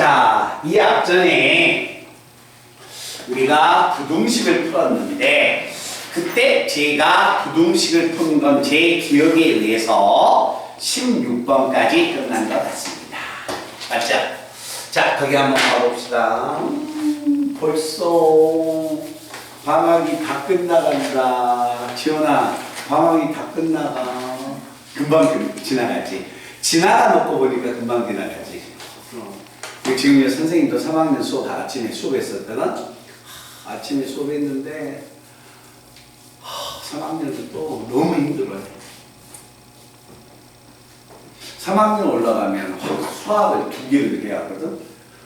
자, 이 앞전에 우리가 부등식을 풀었는데 그때 제가 부등식을 푼 건 제 기억에 의해서 16번까지 끝난 것 같습니다. 맞죠? 자, 거기 한번 가봅시다. 벌써 방학이 다 끝나간다. 지연아, 방학이 다 끝나가. 금방 지나가지. 지나가 놓고 보니까 금방 지나가지. 지금 선생님도 3학년 수업 아침에 수업했을 때는 아침에 수업했는데 3학년도 또 너무 힘들어요. 3학년 올라가면 수학을 2개를 해야 하거든.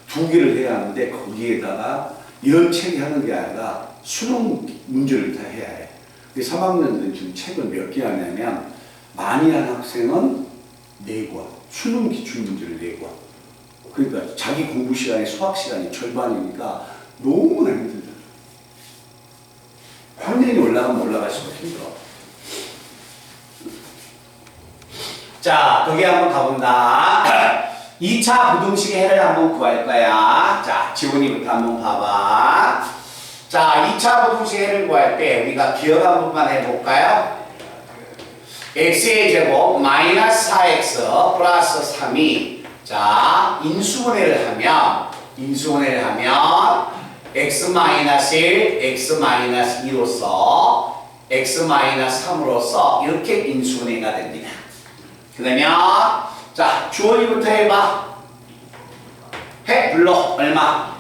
2개를 해야 하는데 거기에다가 이런 책이 하는 게 아니라 수능 문제를 다 해야 해. 3학년들은 지금 책을 몇 개 하냐면 많이 한 학생은 4권, 수능 기출 문제를 4권. 그러니까 자기 공부 시간이 수학 시간이 절반이니까 너무나 힘들다. 학년이 올라가면 올라갈수록 힘들어. 자, 거기 한번 가본다. 2차 부등식의 해를 한번 구할 거야. 자, 지훈이부터 한번 봐봐. 자, 2차 부등식의 해를 구할 때 우리가 기억 한 번만 해볼까요? x의 제곱 마이너스 4x 플러스 3이 자, 인수분해를 하면 x 마이너스 1, x 마이너스 2로서 x 마이너스 3으로서 이렇게 인수분해가 됩니다. 그러면 자, 주원이부터 해봐. 해 불러. 얼마?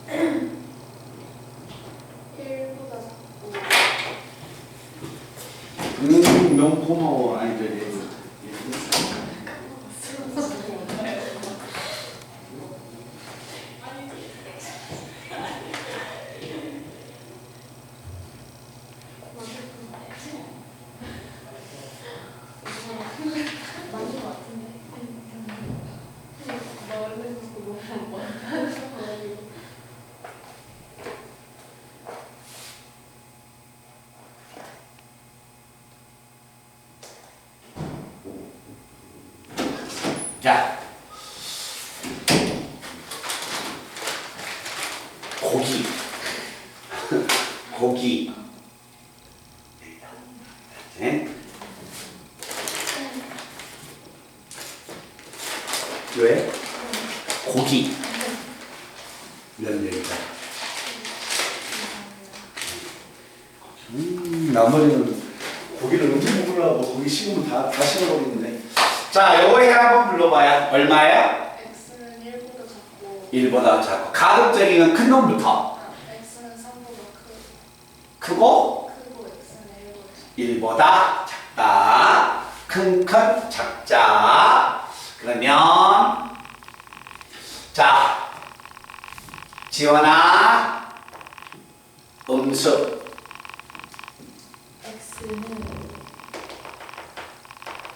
x는 1보다 작고 너무 고마워. 아니 저기 맞는 것 같은데 나 원래 그거 너무 많아가지고 자, 고기 네? 왜? 고기 이런 얘기다. 나머지는 고기를 언제 먹으려고 고기 식으면 다 식어버리는데. 자, 요거 해 한번 불러봐요. 얼마예요? x는 1보다 작고 1보다 작고 가급적이면 큰 놈부터 x는 3보다 크고 크고 x는 1보다 작고 1보다 작다. 큰 작자. 그러면 자, 지원아 음수 x는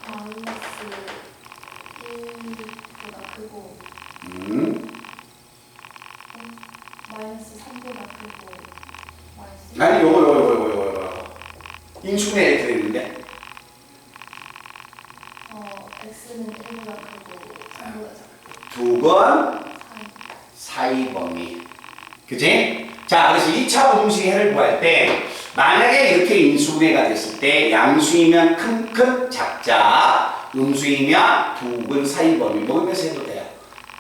마이너스 1보다 크고 마이너스 3보다 크고 마이너스 아니 요거 인수분해 이렇게 되는데 x는 1보다 크고 3보다 작고 두 번 사이 범위. 그치? 자, 그래서 2차 부등식의 해를 구할 때 만약에 이렇게 인수분해가 됐을 때 양수이면 큰 작자, 음수이면 두 번 사이 범위 먹으면서 해도 돼요.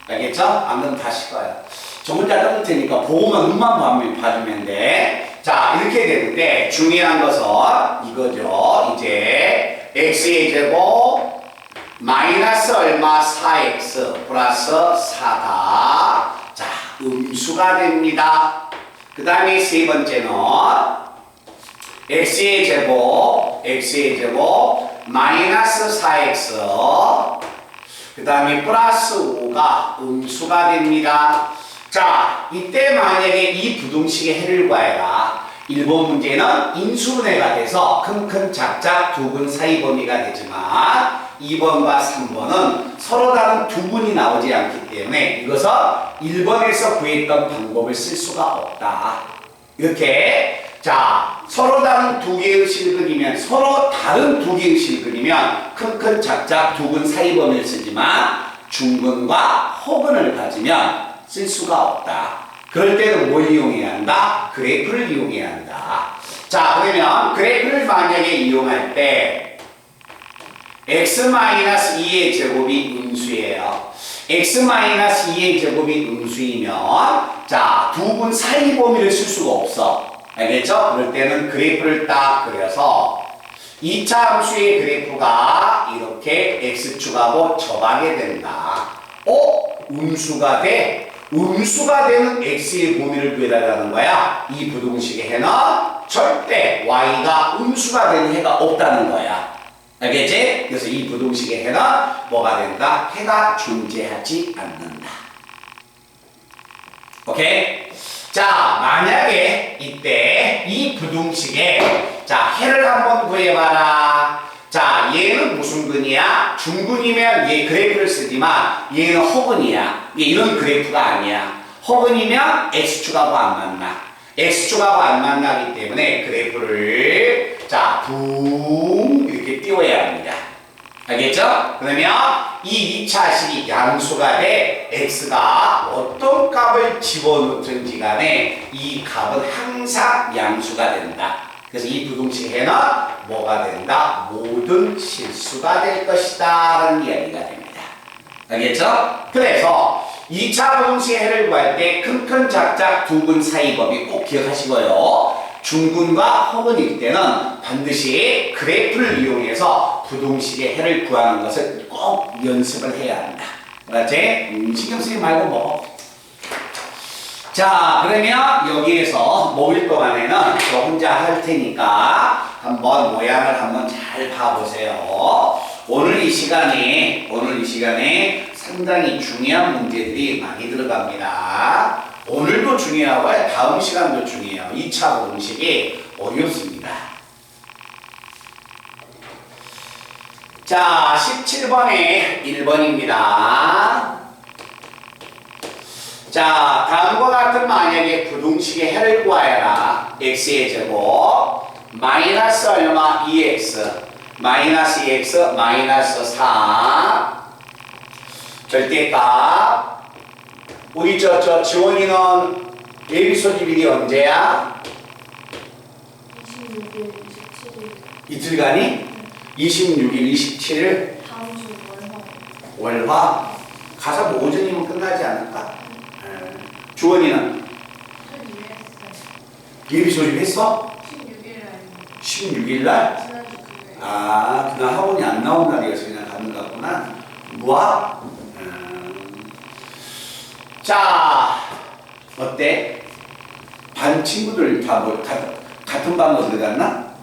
알겠죠? 안 그러면 다시 봐요. 저 혼자 떠들 테니까 보고만 눈만 봐주면 돼. 자, 이렇게 되는데 중요한 것은 이거죠. 이제 x의 제곱 마이너스 얼마 4x 플러스 4가 자, 음수가 됩니다. 그 다음에 세 번째는 x의 제곱 마이너스 4x 그 다음에 플러스 5가 음수가 됩니다. 자, 이때 만약에 이 부등식의 해를 구해라. 1번 문제는 인수분해가 돼서 큰 작작 두 분 사이 범위가 되지만 2번과 3번은 서로 다른 두 분이 나오지 않기 때문에 이것은 1번에서 구했던 방법을 쓸 수가 없다. 이렇게 자, 서로 다른 두 개의 실근이면 서로 다른 두 개의 실근이면 큰 작작 두 분 사이 범위를 쓰지만 중근과 혹은을 가지면 쓸 수가 없다. 그럴 때는 뭘 이용해야 한다? 그래프를 이용해야 한다. 자, 그러면 그래프를 만약에 이용할 때 x-2의 제곱이 음수예요. x-2의 제곱이 음수이면 자, 두 분 사이 범위를 쓸 수가 없어. 알겠죠? 그럴 때는 그래프를 딱 그려서 2차 함수의 그래프가 이렇게 x축하고 접하게 된다. 음수가 돼? 음수가 되는 x의 범위를 구해달라는 거야. 이 부등식의 해는 절대 y가 음수가 되는 해가 없다는 거야. 알겠지? 그래서 이 부등식의 해는 뭐가 된다? 해가 존재하지 않는다. 오케이? 자, 만약에 이때 이 부등식에 자, 해를 한번 구해봐라. 자, 얘는 무슨 근이야? 중근이면 얘 그래프를 쓰지만 얘는 허근이야. 이런 그래프가 아니야. 허근이면 x축하고 안 만나. x축하고 안 만나기 때문에 그래프를 자, 붕 이렇게 띄워야 합니다. 알겠죠? 그러면 이 2차식이 양수가 돼 x가 어떤 값을 집어넣든지 간에 이 값은 항상 양수가 된다. 그래서 이 부등식 해는 뭐가 된다? 모든 실수가 될 것이다 라는 이야기가 됩니다. 알겠죠? 그래서 2차 부등식 해를 구할 때 큰 작작 두 근 사이 범위 꼭 기억하시고요. 중근과 허근일 때는 반드시 그래프를 이용해서 부등식의 해를 구하는 것을 꼭 연습을 해야 한다. 알았지? 신경 쓰지 말고 먹어. 자, 그러면 여기에서 먹을 동안에는 저 혼자 할 테니까 한번 모양을 한번 잘 봐보세요. 오늘 이 시간에 상당히 중요한 문제들이 많이 들어갑니다. 오늘도 중요하고요. 다음 시간도 중요해요. 2차 부등식이 어렵습니다. 자, 17번에 1번입니다. 자, 다음과 같은 만약에 부등식의 해를 구하여라. x의 제곱 마이너스 얼마? 2x 마이너스 2x 마이너스 4 절대값. 우리 지원이는 예비 소집일이 언제야? 26일, 27일. 이틀간이? 26일, 27일? 다음 주 월화. 월화? 가서 뭐 오전이면 끝나지 않을까? 주원이는? 예비 소집했어? 16일 날? 아, 그날 학원이 안 나온 날이어서 그냥 가는 것 같구나. 뭐야? 자, 어때? 반 친구들 다 뭐, 같은 반으로 들어갔나?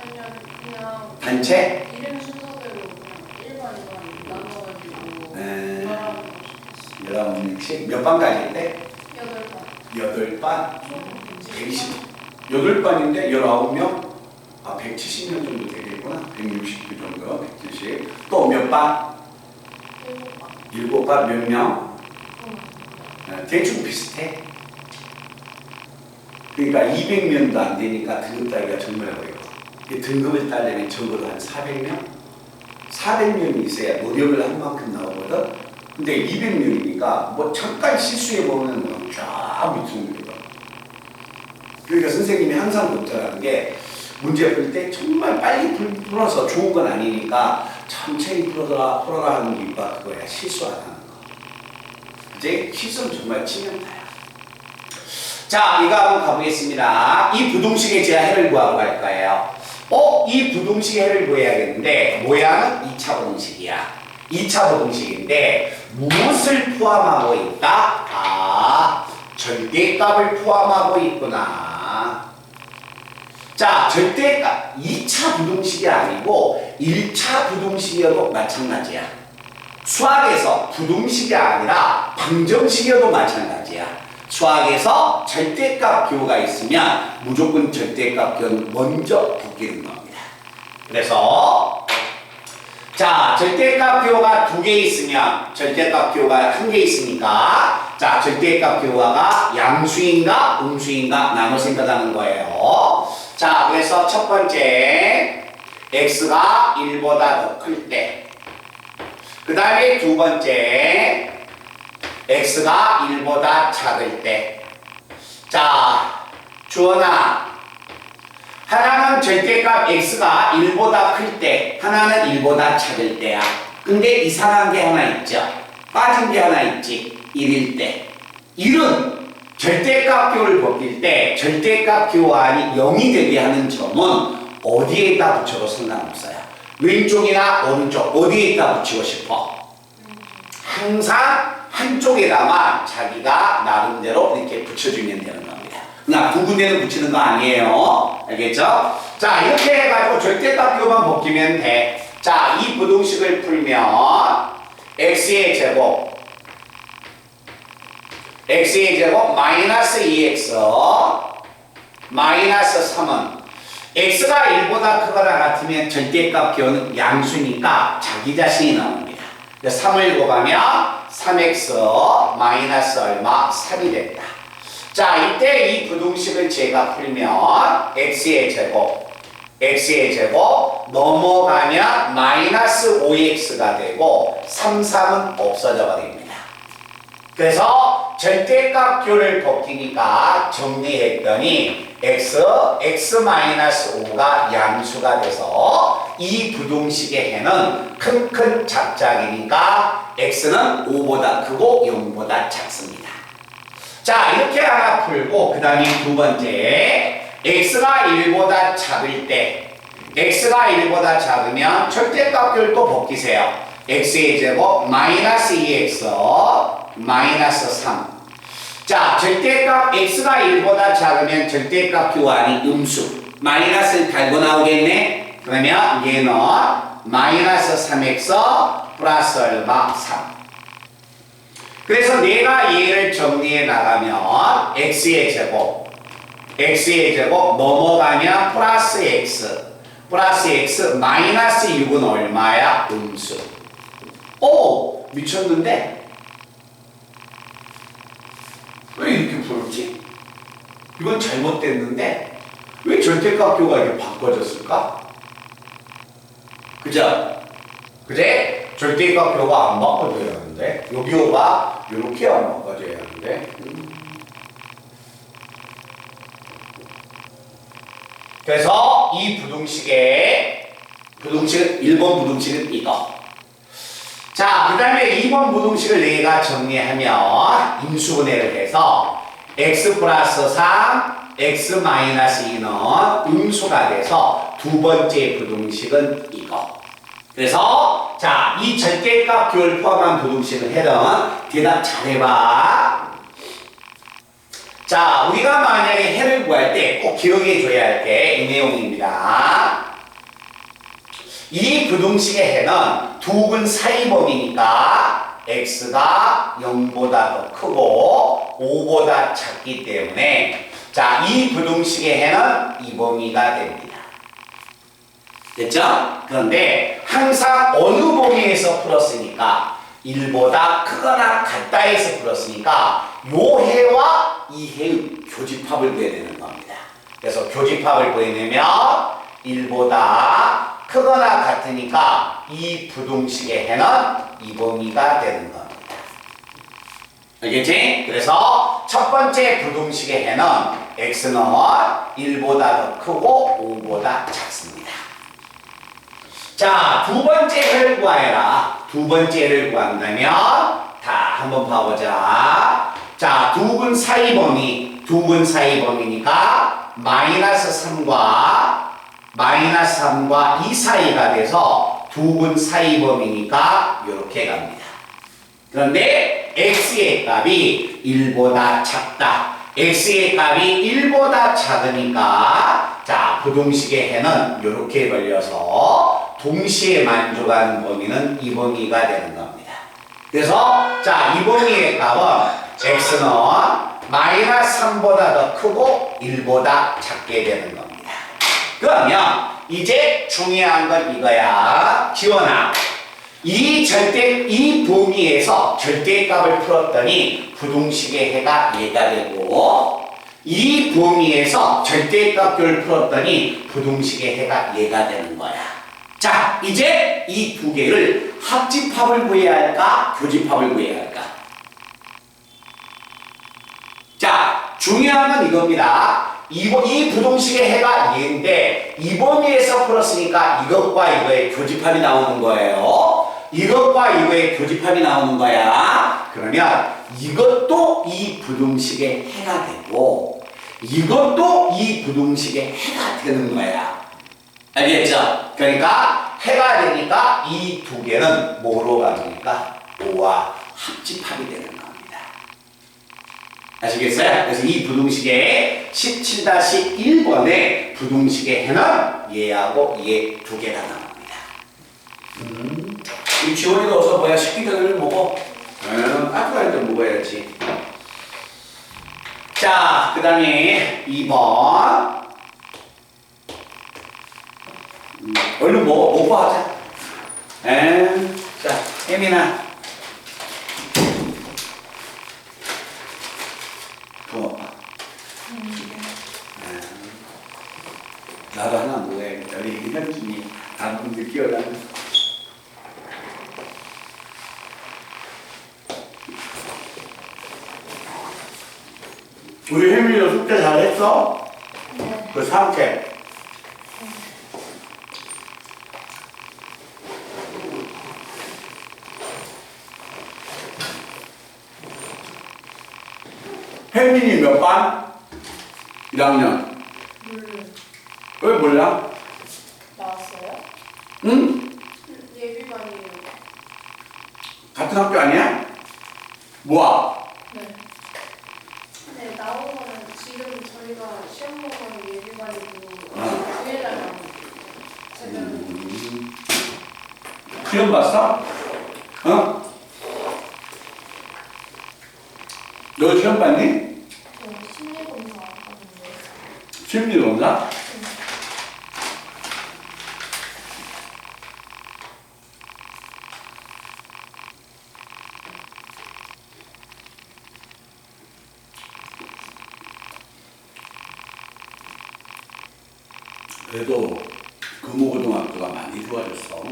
아니요, 그냥 단체? 이름 순서대로 그냥 1반, 2반 나눠가지고 네. 말하고 싶었어. 19, 몇 반까지인데? 8반. 8반? 120. 8반인데 19명? 아, 170명 정도 되겠구나. 160그 정도, 170. 또 몇 반? 7반. 7반 몇 명? 대충 비슷해. 그러니까 200명도 안 되니까 등급 따기가 정말 어려워. 등급을 따려면 적어도 한 400명? 400명이 있어야 노력을 한 만큼 나오거든? 근데 200명이니까 뭐 잠깐 실수해보면 쫙 밑으로 내려가. 그러니까 선생님이 항상 걱정하는 게 문제 풀 때 정말 빨리 풀어서 좋은 건 아니니까 천천히 풀어라 하는 게 있다. 그거야. 실수 안 하는 거. 이제 실수는 정말 치명타야. 자, 이거 한번 가보겠습니다. 이 부등식의 제가 해를 구하고 갈 거예요. 이 부등식의 해를 구해야겠는데 모양은 2차 부등식이야. 2차 부등식인데 무엇을 포함하고 있다? 아, 절대값을 포함하고 있구나. 자, 절대값 2차 부등식이 아니고 1차 부등식이어도 마찬가지야. 수학에서 부등식이 아니라 방정식이어도 마찬가지야. 수학에서 절대값 기호가 있으면 무조건 절대값 기호는 먼저 붙게 겁니다. 그래서 자, 절대값 기호가 2개 있으면 절대값 기호가 1개 있으니까 자, 절대값 기호가 양수인가 음수인가 나눠 생각하는 거예요. 자, 그래서 첫 번째 x가 1보다 더 클 때, 그 다음에 두 번째 x가 1보다 작을 때. 자, 주원아. 하나는 절대값 x가 1보다 클 때, 하나는 1보다 작을 때야. 근데 이상한 게 하나 있죠. 빠진 게 하나 있지. 1일 때. 1은 절대값 교를 벗길 때 절대값 교환이 0이 되게 하는 점은 어디에다 붙여도 상관없어요. 왼쪽이나 오른쪽 어디에다 붙이고 싶어? 항상 한쪽에다만 자기가 나름대로 이렇게 붙여주면 되는 겁니다. 그러니까 두 군데는 붙이는 거 아니에요. 알겠죠? 자, 이렇게 해가지고 절대값 교만 벗기면 돼. 자, 이 부등식을 풀면 x의 제곱 마이너스 2x 마이너스 3은 x가 1보다 크거나 같으면 절대값 기호는 양수니까 자기 자신이 나옵니다. 3을 곱하면 3x 마이너스 얼마? 3이 됐다. 자, 이때 이 부등식을 제가 풀면 x의 제곱 넘어가면 마이너스 5x가 되고 3, 3은 없어져 버립니다. 그래서 절대값 교를 벗기니까 정리했더니 x-5가 양수가 돼서 이 부등식의 해는 큰 작작이니까 x는 5보다 크고 0보다 작습니다. 자, 이렇게 하나 풀고 그 다음에 두 번째 x가 1보다 작을 때 x가 1보다 작으면 절대값 교를 또 벗기세요. x의 제곱 마이너스 2x 마이너스 3. 자, 절대값 x가 1보다 작으면 절대값 교환이 음수. 마이너스를 달고 나오겠네? 그러면 얘는 마이너스 3x 플러스 얼마? 3. 그래서 내가 얘를 정리해 나가면 x의 제곱 넘어가면 플러스 x 마이너스 6은 얼마야? 음수. 오! 미쳤는데? 왜 이렇게 풀었지? 이건 잘못됐는데 왜 절대값 교가 이렇게 바꿔졌을까? 그죠? 그제? 절대값 교가 안 바꿔져야 하는데 여기 교가 이렇게 안 바꿔져야 하는데 그래서 이 부등식은 1번 부등식은 이거. 자, 그 다음에 2번 부등식을 내가 정리하면 인수분해를 해서 x 플러스 3, x 마이너스 2는 음수가 돼서 두 번째 부등식은 이거. 그래서 자, 이 절대값 교를 포함한 부등식을 해던 대답 잘해봐. 자, 우리가 만약에 해를 구할 때 꼭 기억해 줘야 할 게 이 내용입니다. 이 부등식의 해는 두근 사이범위니까 x가 0보다 더 크고 5보다 작기 때문에 자, 이 부등식의 해는 이 범위가 됩니다. 됐죠? 그런데 항상 어느 범위에서 풀었으니까 1보다 크거나 같다 해서 풀었으니까 요 해와 이 해의 교집합을 구해야 되는 겁니다. 그래서 교집합을 구해내면 1보다 크거나 같으니까 이 부등식의 해는 이 범위가 되는 겁니다. 알겠지? 그래서 첫 번째 부등식의 해는 x는 1보다 더 크고 5보다 작습니다. 자, 두 번째 해를 구하여라. 두 번째 해를 구한다면 다 한번 봐보자. 자, 두근 사이 범위니까 마이너스 3과 이 사이가 돼서 두근 사이 범위니까 이렇게 갑니다. 그런데 x의 값이 1보다 작다. x의 값이 1보다 작으니까 자, 부등식의 해는 이렇게 벌려서 동시에 만족하는 범위는 이 범위가 되는 겁니다. 그래서 자, 이 범위의 값은 x는 마이너스 3보다 더 크고 1보다 작게 되는 겁니다. 그러면 이제 중요한 건 이거야. 지원아, 이 범위에서 절대값을 풀었더니 부등식의 해가 얘가 되고 이 범위에서 절대값을 풀었더니 부등식의 해가 얘가 되는 거야. 자, 이제 이 두 개를 합집합을 구해야 할까? 교집합을 구해야 할까? 중요한 건 이겁니다. 이 부동식의 해가 얘인데 이 범위에서 풀었으니까 이것과 이거의 교집합이 나오는 거예요. 이것과 이거의 교집합이 나오는 거야. 그러면 이것도 이 부동식의 해가 되고 이것도 이 부동식의 해가 되는 거야. 알겠죠? 그러니까 해가 되니까 이 두 개는 뭐로 가니까 5와 합집합이 되는 겁니다. 아시겠어요? 그래서 이 부동식의 17-1번의 부동식의 해는 얘하고 얘 두 개가 나옵니다. 이 지원이가 어서 뭐야? 식기 전을 먹어. 아까 좀 먹어야지. 자, 그 다음에 2번. 얼른 먹고 하자. 자, 혜민아. 고마워. 나도 하나 먹어야겠다. 우리 현진이 안 느끼어가면서. 우리 혜민이도 숙제 잘했어? 네. 그 상태. 혜민이 몇 반? 1학년. 왜 몰라? 나왔어요? 응? 예비반이에요. 같은 학교 아니야? 뭐야? 네. 네, 나온 거는 지금 저희가 시험 보면 예비반이고 주일날 나온 제대로. 시험 봤어? 어? 너 시험 봤니? 심리검사 하는데. 심리검사? 그래도 금호고등학교가 많이 좋아졌어.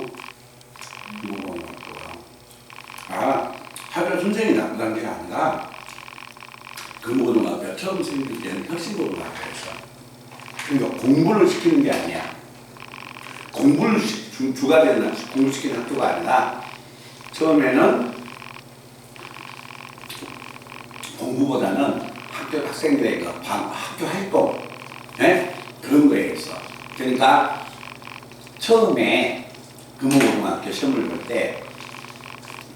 금호고등학교가. 학교 선생님이 나쁘다는 게 아니라 금호고등학교 처음 생길 때는 혁신고등학교였어. 그러니까 공부를 시키는 게 아니야. 공부를 주가 되는 공부시키는 학교가 아니라 처음에는 공부보다는 학교 학생들의 그 학교 활동, 네? 그런 거에 있어. 그러니까 처음에 금호고등학교 시험을 볼 때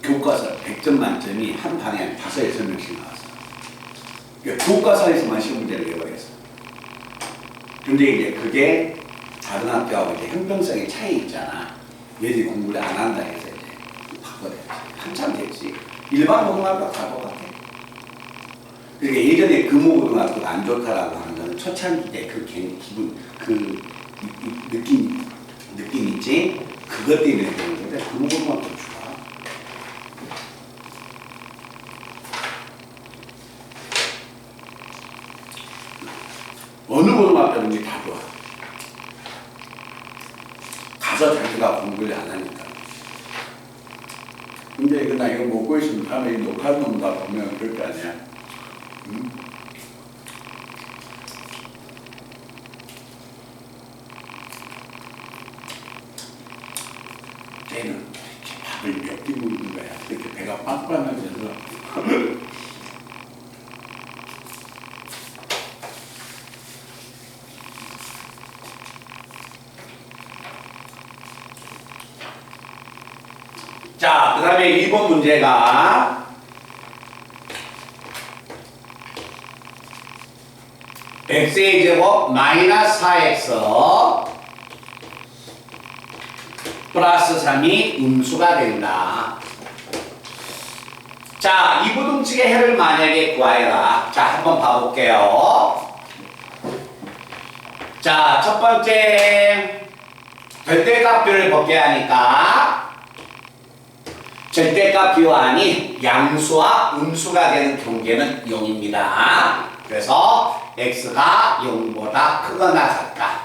교과서 100점 만점이 한 반에 5-6명씩 나왔어. 그러니까 교과서에서만 시험 문제를 내버렸어. 근데 이제 그게 다른 학교하고 이제 형평성의 차이 있잖아. 얘들이 공부를 안 한다 해서 이제 바꿔냈지. 한참 됐지. 일반 고등학교 다 똑같아. 그러니까 예전에 금호고등학교가 안 좋다라고 하는 거는 초창기 때 그 기분, 그 느낌 있지? 그것 때문에 그런 건데 금호고등학교 좋아. 어느 고등학교든지 다 좋아. 가서 자기가 공부를 안 하니까. 근데 나 이거 먹고 있으면 다음에 녹화하는 놈다 보면 그럴 거 아니야. 응? 쟤는 밥을 몇 끼 먹는 거야. 이렇게 배가 빵빵하면서. 자, 그 다음에 2번 문제가 x의 제곱 마이너스 4x 플러스 3이 음수가 된다. 자, 이 부등식의 해를 만약에 구하여라. 자, 한번 봐볼게요. 자, 첫 번째 절대값들을 벗게 하니까 절대값 비환이 양수와 음수가 되는 경계는 0입니다. 그래서 x가 0보다 크거나 같다.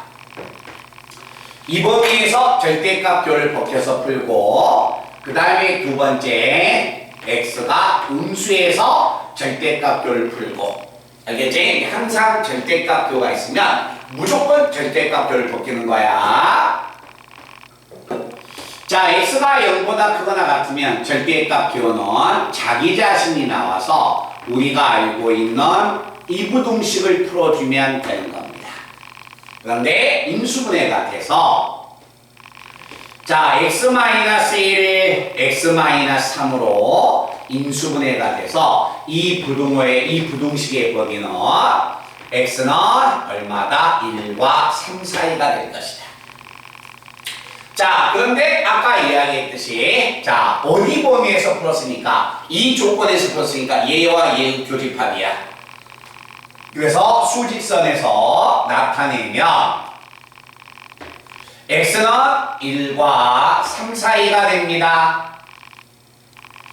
이 범위에서 절대값표를 벗겨서 풀고 그 다음에 두 번째 x가 음수에서 절대값표를 풀고 알겠지? 항상 절대값 교가 있으면 무조건 절대값 교를 벗기는 거야. 자, x가 0보다 크거나 같으면 절대값 교는 자기 자신이 나와서 우리가 알고 있는 이부등식을 풀어주면 되는 겁니다. 그런데 인수분해가 돼서 자, x-1, x-3으로 인수분해가 돼서 이 부등식의 범위는 x는 얼마다? 1과 3 사이가 될 것이다. 자, 그런데 아까 이야기했듯이 자, 어디 범위에서 풀었으니까 이 조건에서 풀었으니까 얘와 얘의 교집합이야. 그래서 수직선에서 나타내면 x는 1과 3 사이가 됩니다.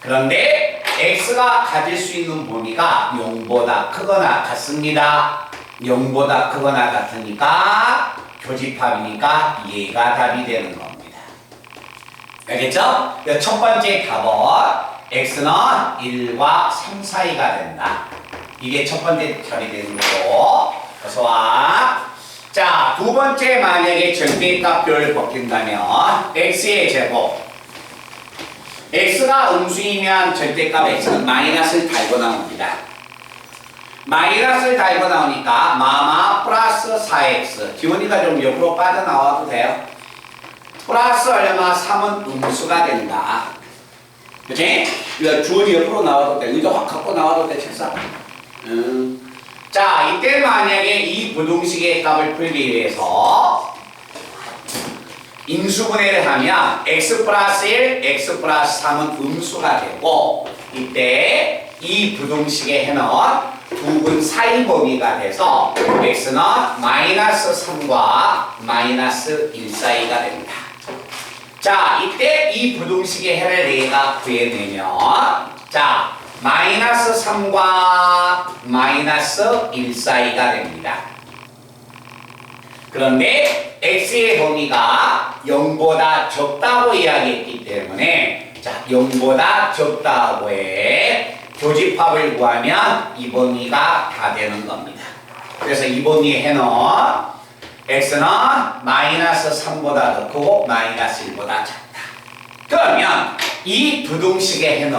그런데 x가 가질 수 있는 범위가 0보다 크거나 같습니다. 0보다 크거나 같으니까 교집합이니까 얘가 답이 되는 겁니다. 알겠죠? 첫 번째 답은 x는 1과 3 사이가 된다. 이게 첫 번째 답이 되는 거고. 어서와. 자, 두 번째 만약에 절대값교를 벗긴다면 x의 제곱. x가 음수이면 절대값 x는 마이너스를 달고 나옵니다. 마이너스를 달고 나오니까 마마 플러스 4x. 지원이가 좀 옆으로 빠져나와도 돼요. 플러스 얼마? 3은 음수가 된다. 그치? 주원이 옆으로 나와도 돼. 의자 확 갖고 나와도 돼, 책상. 자, 이때 만약에 이 부등식의 값을 풀기 위해서 인수분해를 하면 x 플러스 1, x 플러스 3은 음수가 되고 이때 이 부등식의 해는 두 근 사이 범위가 돼서 x는 마이너스 3과 마이너스 1 사이가 됩니다. 자, 이때 이 부등식의 해를 내가 구해내면 자, 마이너스 3과 마이너스 1 사이가 됩니다. 그런데 x의 범위가 0보다 적다고 이야기했기 때문에 자, 0보다 적다고 해 교집합을 구하면 이 범위가 다 되는 겁니다. 그래서 이 범위의 해는 x는 마이너스 3보다 더 크고 마이너스 1보다 작다. 그러면 이 부등식의 해는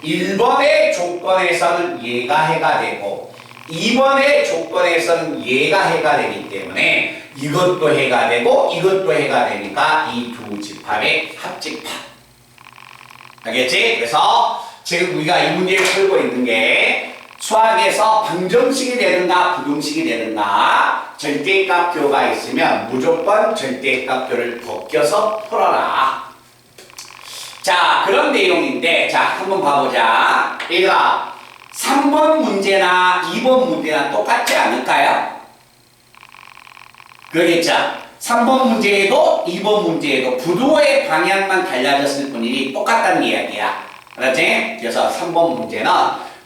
1번의 조건에서는 얘가 해가 되고 2번의 조건에서는 얘가 해가 되기 때문에 이것도 해가 되고 이것도 해가 되니까 이 두 집합의 합집합. 알겠지? 그래서 지금 우리가 이 문제를 풀고 있는 게 수학에서 방정식이 되든가 부등식이 되든가 절대값교가 있으면 무조건 절대값교를 벗겨서 풀어라. 자, 그런 내용인데 자, 한번 봐보자. 얘들아, 3번 문제나 2번 문제나 똑같지 않을까요? 그러겠죠? 3번 문제에도 2번 문제에도 부도의 방향만 달라졌을 뿐이니 똑같다는 이야기야. 알았지? 그래서 3번 문제는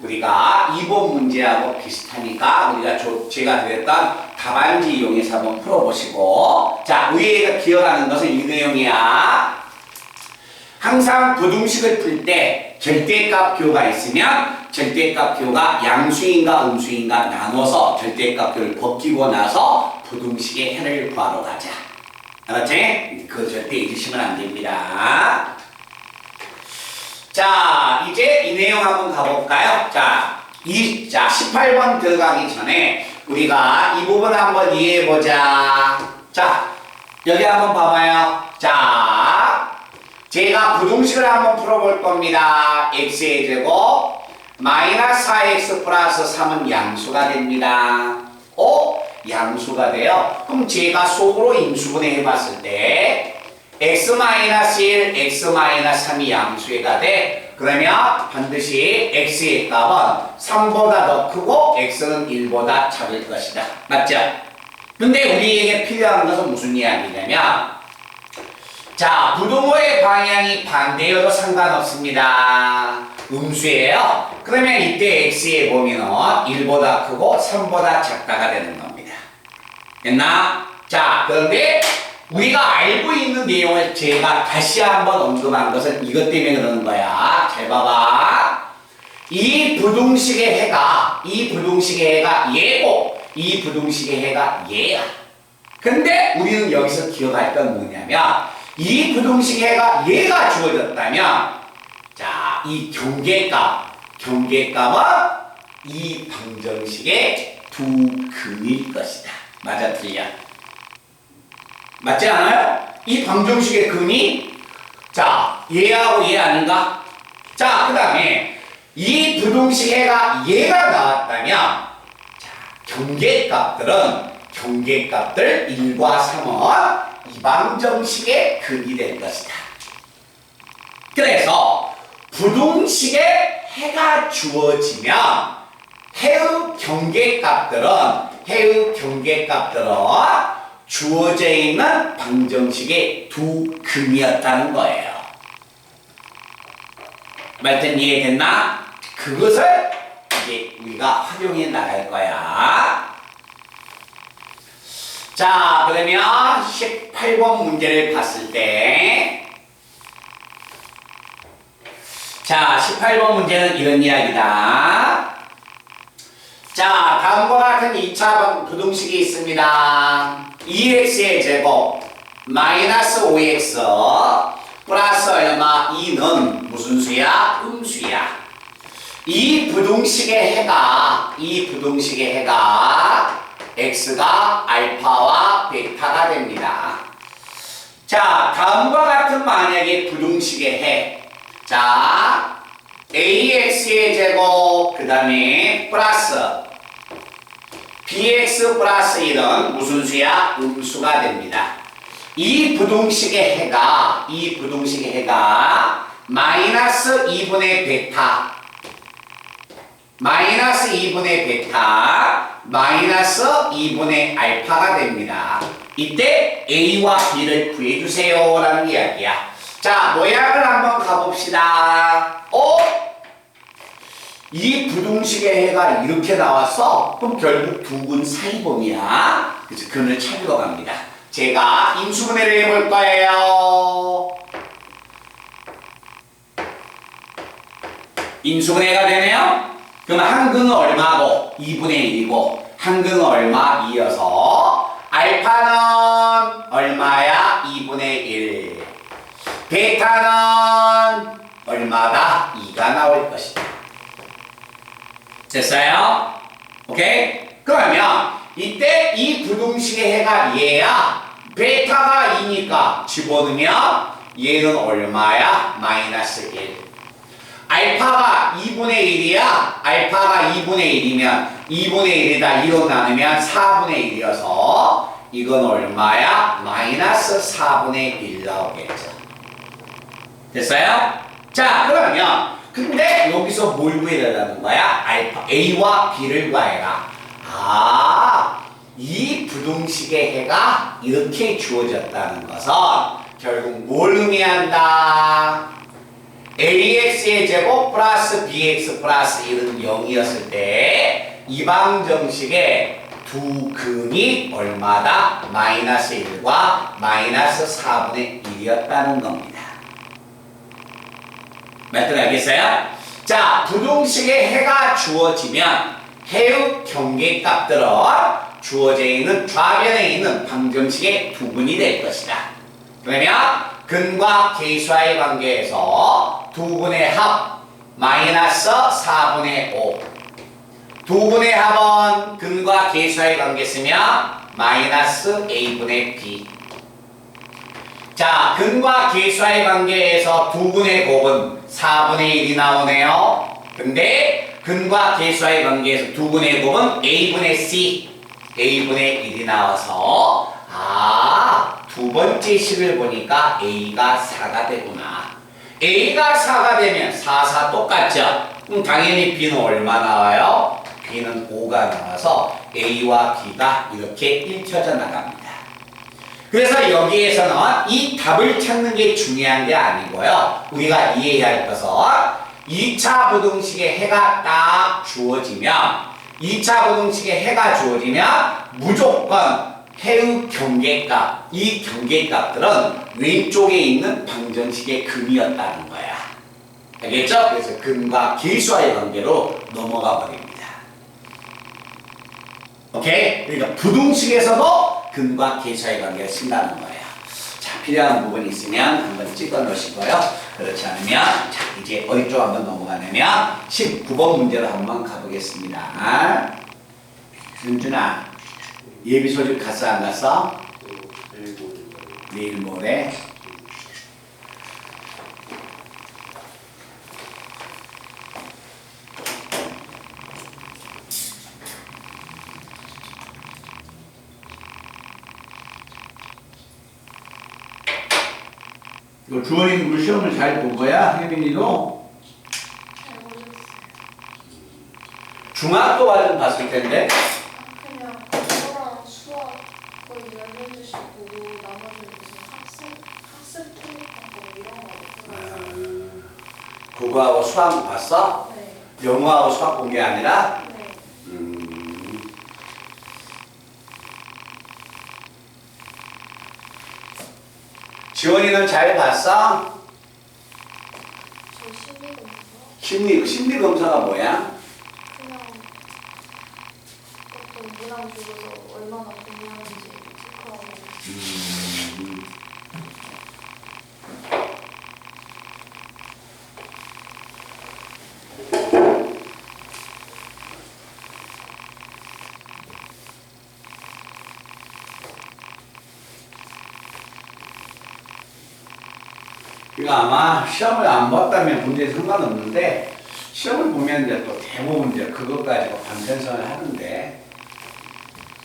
우리가 2번 문제하고 비슷하니까 우리가 제가 드렸던 답안지 이용해서 한번 풀어보시고 자, 위에 기억하는 것은 이 내용이야. 항상 부등식을 풀 때 절대값교가 있으면 절대값교가 양수인가 음수인가 나눠서 절대값교를 벗기고 나서 부등식의 해를 구하러 가자. 알았지? 그거 절대 잊으시면 안 됩니다. 자, 이제 이 내용 한번 가볼까요? 자, 18번 들어가기 전에 우리가 이 부분 한번 이해해보자. 자, 여기 한번 봐봐요. 자, 제가 부등식을 한번 풀어볼 겁니다. x의 제곱 마이너스 4x 플러스 3은 양수가 됩니다. 양수가 돼요. 그럼 제가 속으로 인수분해 해봤을 때 x-1, x-3이 양수가 돼. 그러면 반드시 x의 값은 3보다 더 크고 x는 1보다 작을 것이다. 맞죠? 근데 우리에게 필요한 것은 무슨 이야기냐면 자, 부등호의 방향이 반대여도 상관없습니다. 음수예요. 그러면 이때 x의 범위는 1보다 크고 3보다 작다가 되는 겁니다. 됐나? 자, 그런데 우리가 알고 있는 내용을 제가 다시 한번 언급한 것은 이것 때문에 그러는 거야. 잘 봐봐. 이 부등식의 해가 얘고 이 부등식의 해가 얘야. 근데 우리는 여기서 기억할 건 뭐냐면 이 부등식의 해가 얘가 주어졌다면 자, 이 경계값은 이 방정식의 두 근일 것이다. 맞아, 틀려? 맞지 않아요? 이 방정식의 근이 자, 얘하고 얘 아닌가? 자, 그 다음에 이 부등식 해가 얘가 나왔다면 자, 경계값들 1과 3은 이 방정식의 근이 될 것이다. 그래서 부등식에 해가 주어지면 해의 경계값들은 주어져 있는 방정식의 두 근이었다는 거예요. 말든 이해됐나? 그것을 이제 우리가 활용해 나갈 거야. 자, 그러면 18번 문제를 봤을 때 자, 18번 문제는 이런 이야기다. 자, 다음과 같은 2차 부등식이 있습니다. 2x의 제곱 마이너스 5x 플러스 얼마 2는 무슨 수야? 음수야. 이 부등식의 해가 x가 알파와 베타가 됩니다. 자, 다음과 같은 만약에 부등식의 해 자, ax의 제곱 그 다음에 플러스 bx 플러스 1은 무슨 수야? 음수가 됩니다. 이 부등식의 해가 마이너스 2분의 베타 마이너스 2분의 알파가 됩니다. 이때 a와 b를 구해주세요 라는 이야기야. 자, 모양을 한번 가봅시다. 이 부등식의 해가 이렇게 나왔어? 그럼 결국 두 근 사이범위야. 그래서 근을 찾으러 갑니다. 제가 인수분해를 해볼 거예요. 인수분해가 되네요. 그럼 한 근은 얼마고? 2분의 1이고 한 근은 얼마? 2여서 알파는 얼마야? 2분의 1. 베타는 얼마다? 2가 나올 것이다. 됐어요? 오케이? 그러면 이때 이 부등식의 해가 얘야. 베타가 2니까 집어넣으면 얘는 얼마야? 마이너스 1. 알파가 2분의 1이야. 알파가 2분의 1이면 2분의 1이다 2로 나누면 4분의 1이어서 이건 얼마야? 마이너스 4분의 1 나오겠죠. 됐어요? 자, 그러면 근데 여기서 뭘 구해달라는 거야? 알파 A와 B를 구해라. 이 부등식의 해가 이렇게 주어졌다는 것은 결국 뭘 의미한다? AX의 제곱 플러스 BX 플러스 1은 0이었을 때 이 방정식의 두 근이 얼마다? 마이너스 1과 마이너스 4분의 1이었다는 겁니다. 맞들 알겠어요? 자, 부등식의 해가 주어지면 해의 경계값들은 주어져 있는 좌변에 있는 방정식의 두 근이 될 것이다. 그러면 근과 계수와의 관계에서 두 근의 합 마이너스 4분의 5. 두 근의 합은 근과 계수와의 관계 쓰면 마이너스 a분의 b. 자, 근과 계수와의 관계에서 두 근의 곱은 4분의 1이 나오네요. 근데 근과 계수와의 관계에서 두 근의 곱은 a분의 c, a분의 1이 나와서 두 번째 식을 보니까 a가 4가 되구나. a가 4가 되면 4, 4 똑같죠? 그럼 당연히 b는 얼마 나와요? b는 5가 나와서 a와 b가 이렇게 읽혀져 나갑니다. 그래서 여기에서는 이 답을 찾는 게 중요한 게 아니고요. 우리가 이해해야 할 것은 2차 부등식의 해가 딱 주어지면 2차 부등식의 해가 주어지면 무조건 해의 경계값, 이 경계값들은 왼쪽에 있는 방정식의 근이었다는 거야. 알겠죠? 그래서 근과 계수와의 관계로 넘어가 버립니다. 오케이? 그러니까 부등식에서도 근과 계수와의 관계를 쓴다는 거예요. 자, 필요한 부분이 있으면 한번 찍어 놓으시고요. 그렇지 않으면 자, 이제 어디 쪽 한번 넘어가냐면 19번 문제로 한번 가보겠습니다. 윤준아, 예비 소집 갔어 안 갔어? 내일 모레. 이거 주원이 물 시험을 잘 본 거야? 혜민이도? 잘 모르겠어요. 중학교 과정 봤을 텐데. 그냥 국어랑 수학 거의 10문제씩 보고 나머지는 무슨 학습 토익하고 이런 거 있어요. 국어하고 수학 봤어? 네. 영어하고 수학 본 게 아니라? 네. 지원이는 잘 봤어? 저 심리검사 심리 검사가 뭐야? 그냥 어떤 문항 주고서 얼마나 공부하는지 체크하고 이거 아마 시험을 안 봤다면 문제에 상관없는데 시험을 보면 이제 또 대부분 이제 그것 가지고 반편성을 하는데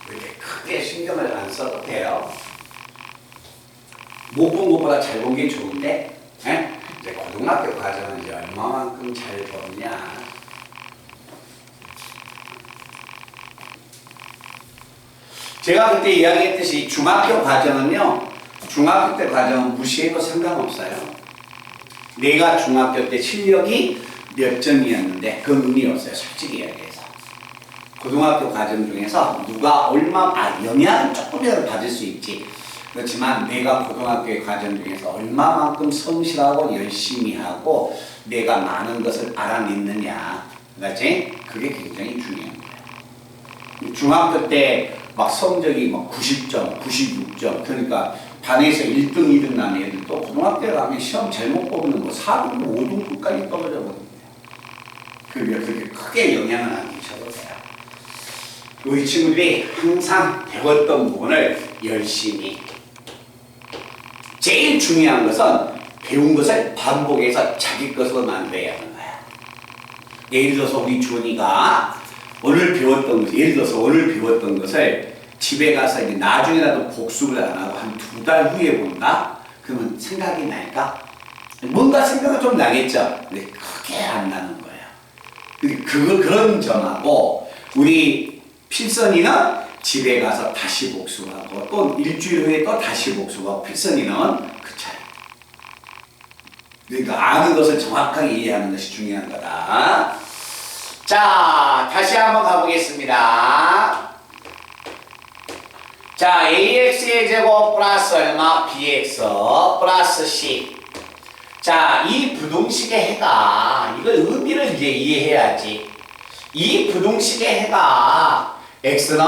이렇게 크게 신경을 안 써도 돼요. 못 본 것보다 잘 본 게 좋은데, 에? 이제 고등학교 과정은 이제 얼마만큼 잘 보느냐. 제가 그때 이야기했듯이 중학교 과정은요, 중학교 때 과정은 무시해도 상관없어요. 내가 중학교 때 실력이 몇 점이었는데 그건 의미 없어요. 솔직히 이야기해서. 고등학교 과정 중에서 누가 영향을 조금이라도 받을 수 있지. 그렇지만 내가 고등학교의 과정 중에서 얼마만큼 성실하고 열심히 하고 내가 많은 것을 알아냈느냐. 그렇지? 그게 굉장히 중요한 거예요. 중학교 때 막 성적이 막 90점, 96점, 그러니까 반에서 1등, 2등 나는 애들도 고등학교에 가면 시험 잘못 보면 뭐 4등, 5등급까지 떨어져 버립니다. 그게 크게 영향을 안 끼쳐도 돼요. 우리 친구들이 항상 배웠던 부분을 열심히. 제일 중요한 것은 배운 것을 반복해서 자기 것으로 만들어야 하는 거야. 예를 들어서 우리 주원이가 오늘 배웠던 것을, 예를 들어서 오늘 배웠던 것을 집에 가서 이제 나중에라도 복습을 안 하고 한 2달 후에 본다? 그러면 생각이 날까? 뭔가 생각은 좀 나겠죠? 근데 크게 안 나는 거예요. 그런 점하고 우리 필선이는 집에 가서 다시 복습하고 또 일주일 후에 또 다시 복습하고 필선이는 그 차이. 그러니까 아는 것을 정확하게 이해하는 것이 중요한 거다. 자, 다시 한번 가보겠습니다. 자, ax의 제곱 플러스 얼마? bx 플러스 c. 자, 이 부등식의 해가, 이걸 의미를 이제 이해해야지. 이 부등식의 해가 x는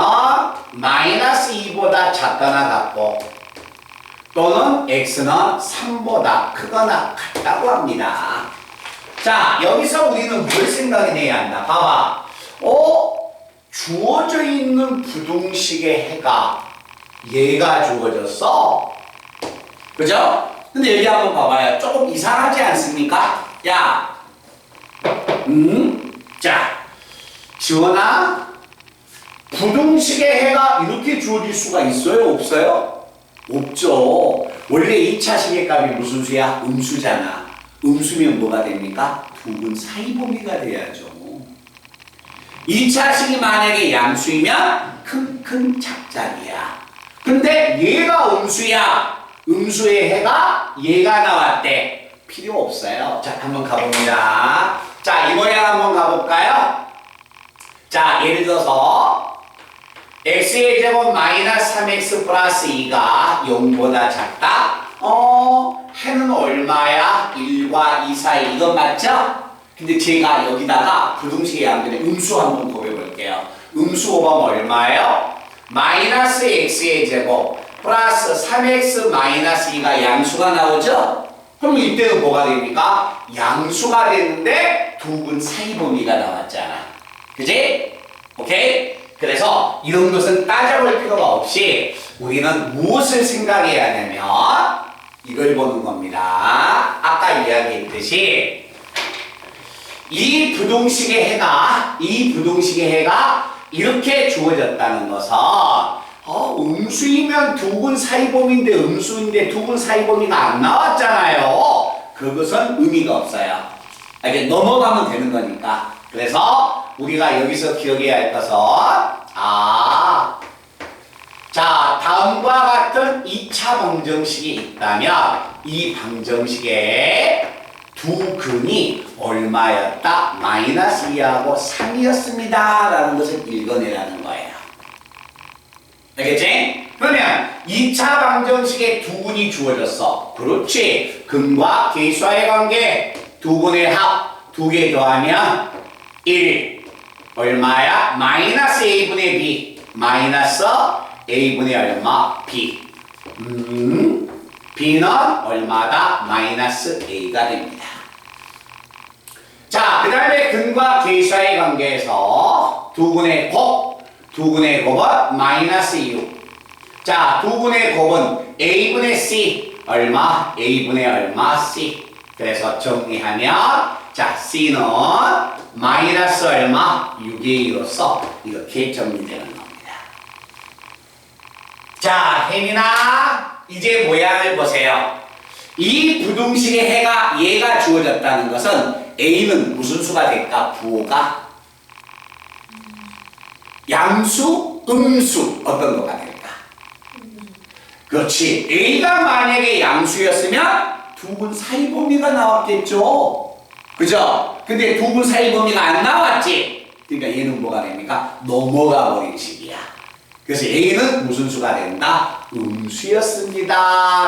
마이너스 2보다 작거나 같고 또는 x는 3보다 크거나 같다고 합니다. 자, 여기서 우리는 뭘 생각해내야 한다. 봐봐. 주어져 있는 부등식의 해가 얘가 주어졌어. 그죠? 근데 여기 한번 봐봐요. 조금 이상하지 않습니까? 야, 자, 지원아, 부등식의 해가 이렇게 주어질 수가 있어요? 없어요? 없죠. 원래 2차식의 값이 무슨 수야? 음수잖아. 음수면 뭐가 됩니까? 부분 사이범위가 돼야죠. 2차식이 만약에 양수이면 큰 작작이야. 근데 얘가 음수야. 음수의 해가 얘가 나왔대. 필요 없어요. 자, 한번 가봅니다. 자, 이 모양 한번 가볼까요? 자, 예를 들어서 x의 제곱 마이너스 3x 플러스 2가 0보다 작다? 해는 얼마야? 1과 2 사이. 이건 맞죠? 근데 제가 여기다가 부등식의 양변에 음수 한번 곱해볼게요. 음수 곱하면 얼마예요? 마이너스 x의 제곱 플러스 3x 마이너스 2가 양수가 나오죠? 그럼 이때는 뭐가 됩니까? 양수가 됐는데 두 분 사이 범위가 나왔잖아. 그지? 오케이? 그래서 이런 것은 따져볼 필요가 없이 우리는 무엇을 생각해야 하냐면 이걸 보는 겁니다. 아까 이야기했듯이 이 부동식의 해가 이렇게 주어졌다는 것은 음수이면 두 분 사이 범위인데 음수인데 두 분 사이 범위가 안 나왔잖아요. 그것은 의미가 없어요. 이렇게 넘어가면 되는 거니까. 그래서 우리가 여기서 기억해야 할 것은 자, 다음과 같은 2차 방정식이 있다면 이 방정식의 두 근이 얼마였다? 마이너스 2하고 3이었습니다. 라는 것을 읽어내라는 거예요. 알겠지? 그러면 2차 방정식에 두 근이 주어졌어. 그렇지. 근과 계수와의 관계 두 근의 합 두 개 더하면 1 얼마야? 마이너스 a분의 b 마이너스 a분의 얼마? b b는 얼마다? 마이너스 a가 됩니다. 자, 그 다음에 근과 계수와의 관계에서 두 근의 곱은 마이너스 6. 자, 두 근의 곱은 a분의 c 얼마? a분의 얼마? c. 그래서 정리하면 자, c는 마이너스 얼마? 6의 2로서 이렇게 정리되는 겁니다. 자, 혜민아 이제 모양을 보세요. 이 부등식의 얘가 주어졌다는 것은 a는 무슨 수가 될까? 부호가 양수, 음수 어떤 거가 될까? 그렇지. a가 만약에 양수였으면 두 분 사이 범위가 나왔겠죠. 그죠? 근데 두 분 사이 범위가 안 나왔지. 그러니까 얘는 뭐가 됩니까? 넘어가 버린 식이야. 그래서 a는 무슨 수가 된다? 음수였습니다.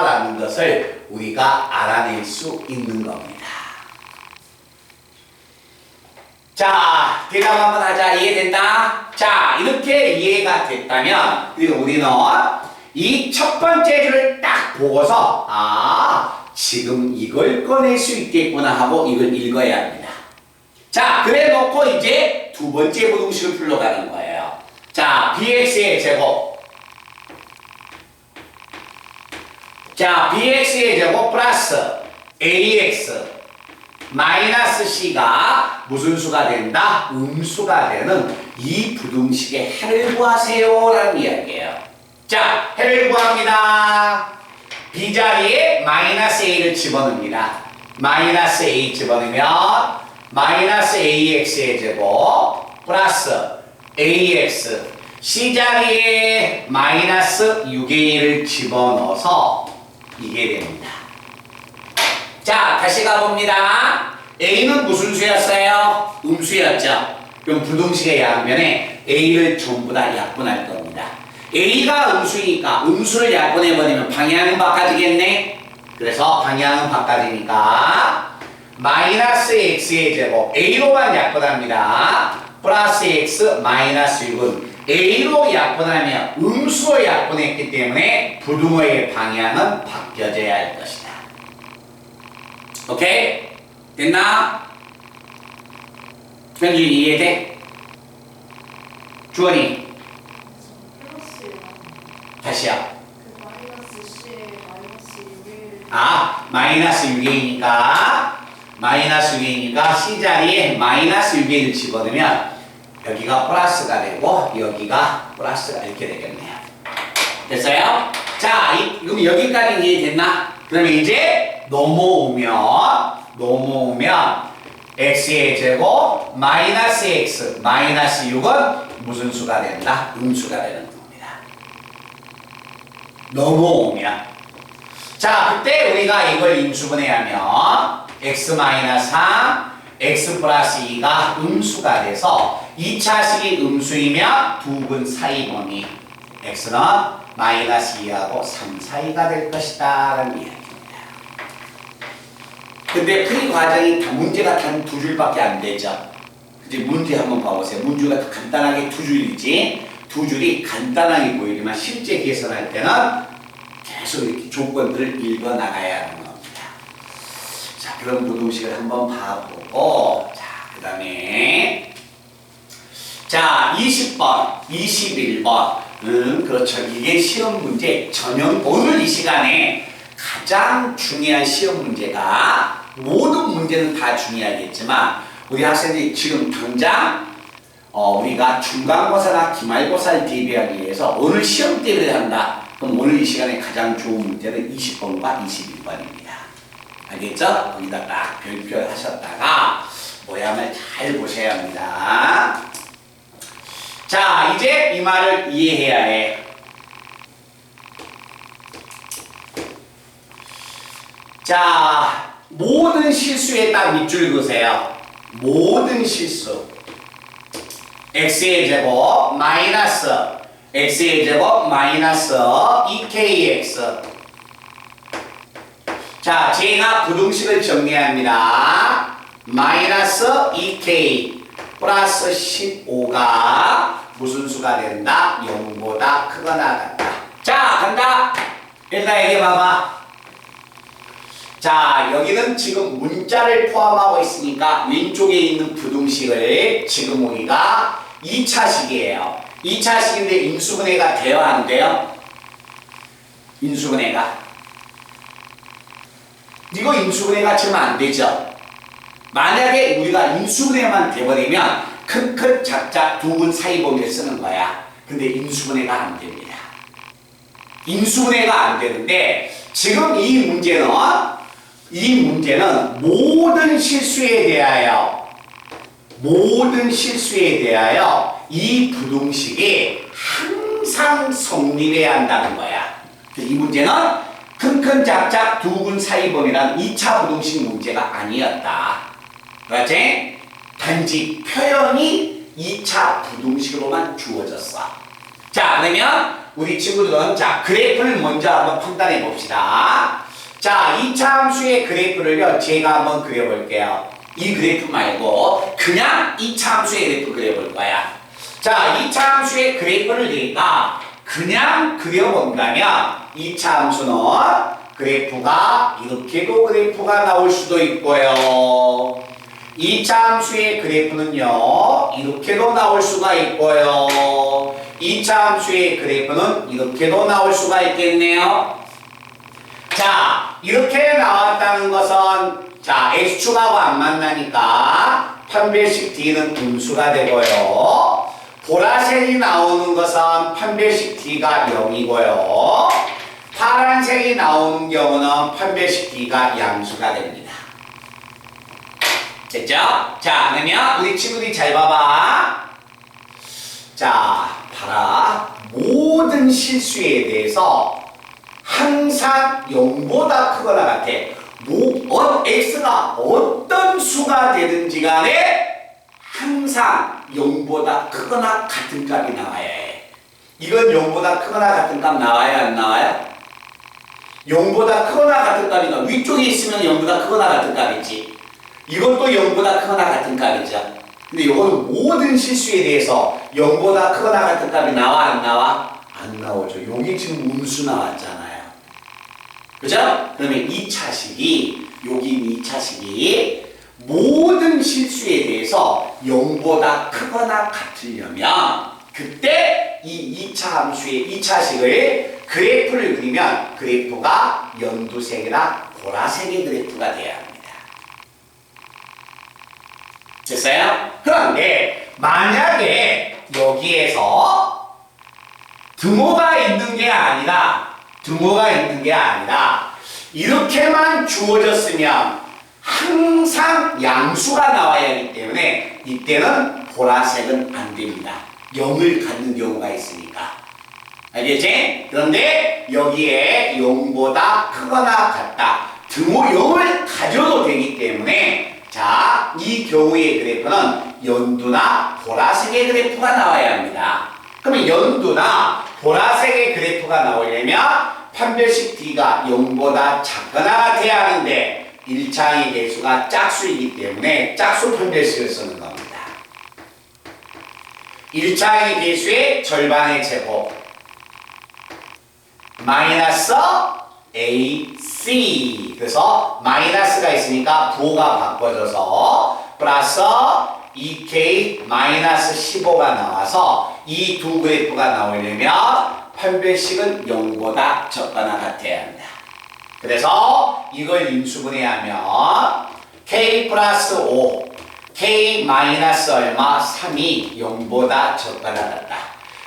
라는 것을 우리가 알아낼 수 있는 겁니다. 자, 대답 한번 하자. 이해된다? 자, 이렇게 이해가 됐다면 우리는 이 첫 번째 줄을 딱 보고서 지금 이걸 꺼낼 수 있겠구나 하고 이걸 읽어야 합니다. 자, 그래 놓고 이제 두 번째 부등식을 풀러가는 거예요. 자, bx의 제곱. 자, bx의 제곱 플러스 ax 마이너스 c가 무슨 수가 된다? 음수가 되는 이 부등식의 해를 구하세요 라는 이야기예요. 자, 해를 구합니다. b 자리에 마이너스 a를 집어넣습니다. 마이너스 a 집어넣으면 마이너스 ax의 제곱 플러스 ax c 자리에 마이너스 6의 1을 집어넣어서 이게 됩니다. 자, 다시 가봅니다. a는 무슨 수였어요? 음수였죠. 그럼 부등식의 양변에 a를 전부 다 약분할 겁니다. a가 음수니까 음수를 약분해버리면 방향은 바꿔지겠네. 그래서 방향은 바꿔지니까 마이너스 x의 제곱 a로만 약분합니다. 플러스 x 마이너스 6은 a로 약분하면 음수로 약분했기 때문에 부등호의 방향은 바뀌어져야 할 것이다. 오케이? 됐나? 현준이 이해돼? 주원이 플러스요. 다시요. 그 마이너스 C에 마이너스 6일. 마이너스 6이니까 마이너스 6이니까 c 자리에 마이너스 6을 집어넣으면 여기가 플러스가 되고 여기가 플러스가 이렇게 되겠네요. 됐어요? 자, 그럼 여기까지 이해됐나? 그러면 이제 넘어오면 x의 제곱 마이너스 x 마이너스 6은 무슨 수가 된다? 음수가 되는 겁니다. 넘어오면 자, 그때 우리가 이걸 인수분해하면 x 마이너스 3 x 플러스 2가 음수가 돼서 2차식이 음수이면 두 분 사이 범위 x는 마이너스 2하고 3 사이가 될 것이다 라는 이야기입니다. 근데 풀이 과정이 문제가 단 두 줄밖에 안 되죠. 이제 문제 한번 봐보세요. 문제가 간단하게 두 줄이지. 두 줄이 간단하게 보이지만 실제 계산할 때는 계속 이렇게 조건들을 읽어 나가야 하는 겁니다. 자, 그럼 부등식을 한번 봐보고, 자, 그 다음에, 자, 20번, 21번. 그렇죠. 이게 시험 문제 전형, 오늘 이 시간에 가장 중요한 시험 문제가, 모든 문제는 다 중요하겠지만, 우리 학생들이 지금 당장 우리가 중간고사나 기말고사를 대비하기 위해서 오늘 시험 대비를 한다. 그럼 오늘 이 시간에 가장 좋은 문제는 20번과 21번입니다. 알겠죠? 거기다 딱 별표 하셨다가 모양을 잘 보셔야 합니다. 자, 이제 이 말을 이해해야 해. 자, 모든 실수에 딱 밑줄 그으세요. 모든 실수. x의 제곱 마이너스 x의 제곱 마이너스 2kx. 자, 제가 부등식을 정리합니다. 마이너스 2k 플러스 15가 무슨 수가 된다? 0보다 크거나 같다. 자, 간다. 일단 여기 봐봐. 자, 여기는 지금 문자를 포함하고 있으니까 왼쪽에 있는 부등식을 지금 우리가 2차식이에요. 2차식인데 인수분해가 돼요, 안 돼요? 인수분해가. 이거 인수분해가 지금 안 되죠? 만약에 우리가 인수분해만 돼버리면 큰 작작 두근 사이범위를 쓰는 거야. 근데 인수분해가 안 됩니다. 인수분해가 안 되는데 지금 이 문제는 모든 실수에 대하여 이 부등식이 항상 성립해야 한다는 거야. 이 문제는 큰 작작 두근 사이범위란 2차 부등식 문제가 아니었다. 그렇지? 단지 표현이 2차 부등식으로만 주어졌어. 자, 그러면 우리 친구들은 자, 그래프를 먼저 한번 판단해 봅시다. 자, 2차 함수의 그래프를요, 제가 한번 그려볼게요. 이 그래프 말고 그냥 2차 함수의 그래프 그려볼 거야. 자, 2차 함수의 그래프를 내가 그냥 그려본다면 2차 함수는 그래프가 이렇게도 그래프가 나올 수도 있고요. 2차 함수의 그래프는요, 이렇게도 나올 수가 있고요. 2차 함수의 그래프는 이렇게도 나올 수가 있겠네요. 자, 이렇게 나왔다는 것은 자, x축하고 안 만나니까 판별식 d는 음수가 되고요. 보라색이 나오는 것은 판별식 d가 0이고요. 파란색이 나오는 경우는 판별식 d가 양수가 됩니다. 됐죠? 자, 그러면 우리 친구들이 잘 봐봐. 자, 봐라. 모든 실수에 대해서 항상 0보다 크거나 같아. x가 어떤 수가 되든지 간에 항상 0보다 크거나 같은 값이 나와야 해. 이건 0보다 크거나 같은 값 나와요, 안 나와요? 0보다 크거나 같은 값이 나와. 위쪽에 있으면 0보다 크거나 같은 값이지. 이것도 0보다 크거나 같은 값이죠. 근데 이거는 모든 실수에 대해서 0보다 크거나 같은 값이 나와, 안 나와? 안 나오죠. 여기 지금 음수 나왔잖아요. 그죠? 그러면 2차식이, 여기 2차식이 모든 실수에 대해서 0보다 크거나 같으려면 그때 이 2차 함수의 2차식을 그래프를 그리면 그래프가 연두색이나 보라색의 그래프가 돼야 합니다. 됐어요? 그런데 만약에 여기에서 등호가 있는 게 아니라 이렇게만 주어졌으면 항상 양수가 나와야 하기 때문에 이때는 보라색은 안 됩니다. 0을 갖는 경우가 있으니까. 알겠지? 그런데 여기에 0보다 크거나 같다. 등호 0을 가져도 되기 때문에 자, 이 경우의 그래프는 연두나 보라색의 그래프가 나와야 합니다. 그러면 연두나 보라색의 그래프가 나오려면 판별식 d가 0보다 작거나 돼야 하는데 1차의 개수가 짝수이기 때문에 짝수 판별식을 쓰는 겁니다. 1차의 개수의 절반의 제곱 마이너스 AC. 그래서 마이너스가 있으니까 부호가 바꿔져서 플러스 2K 마이너스 15가 나와서 이 두 그래프가 나오려면 판별식은 0보다 적거나 같아야 합니다. 그래서 이걸 인수분해하면 K 플러스 5 K 마이너스 얼마 3이 0보다 적거나 같다.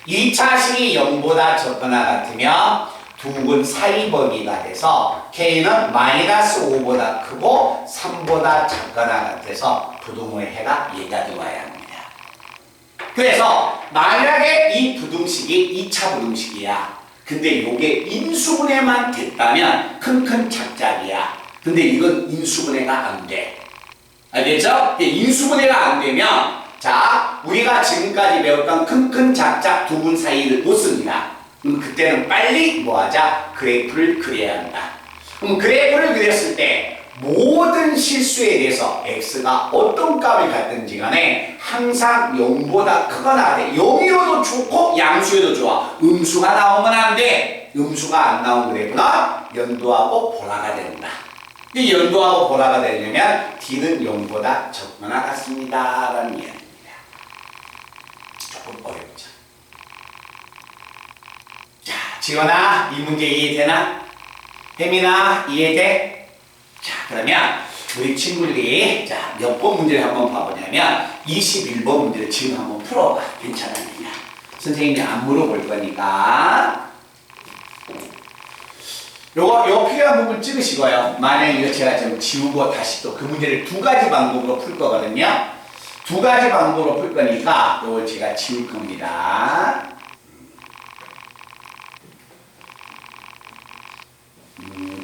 2차식이 0보다 적거나 같으면 두근 사이 범위가 돼서 K는 마이너스 5보다 크고 3보다 작거나 같아서 부등호의 해가 얘가 들어와야 합니다. 그래서 만약에 이 부등식이 2차 부등식이야. 근데 요게 인수분해만 됐다면 큰 작작이야. 근데 이건 인수분해가 안 돼. 알겠죠? 인수분해가 안 되면 자 우리가 지금까지 배웠던 큰 작작 두 분 사이를 놓습니다. 그럼 그때는 빨리 뭐하자? 그래프를 그려야 한다. 그럼 그래프를 그렸을 때 모든 실수에 대해서 x가 어떤 값을 갖든지 간에 항상 0보다 크거나 돼. 0이어도 좋고 양수여도 좋아. 음수가 나오면 안 돼. 음수가 안 나온 그래프는 연도하고 보라가 된다. 이 연도하고 보라가 되려면 d는 0보다 적거나 같습니다. 라는 이야기입니다. 조금 어렵죠. 자, 지원아, 이 문제 이해되나? 혜민아, 이해돼? 자, 그러면 우리 친구들이 자, 몇 번 문제를 한번 봐보냐면 21번 문제를 지금 한번 풀어봐. 괜찮으니까. 선생님이 안 물어볼 거니까. 요거 필요한 부분 찍으시고요. 만약에 이거 제가 좀 지우고 다시 또 그 문제를 두 가지 방법으로 풀 거거든요. 두 가지 방법으로 풀 거니까 요걸 제가 지울 겁니다.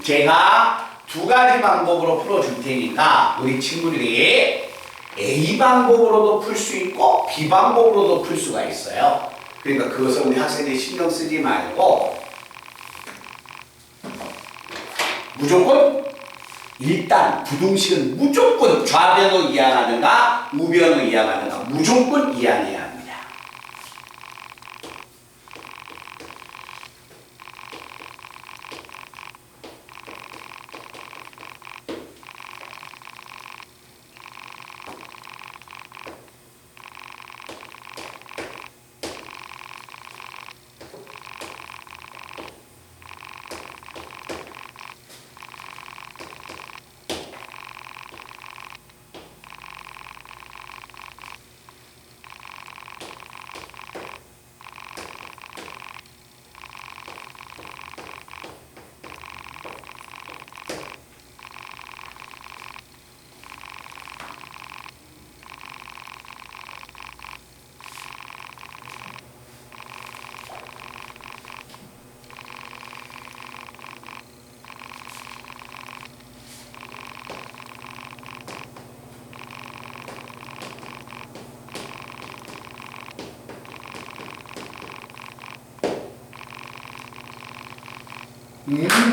제가 두 가지 방법으로 풀어줄 테니까 우리 친구들이 A 방법으로도 풀 수 있고 B 방법으로도 풀 수가 있어요. 그러니까 그것을 우리 학생들이 신경 쓰지 말고 무조건 일단 부등식은 무조건 좌변을 이항하는가 우변을 이항하는가 무조건 이항해야 합니다.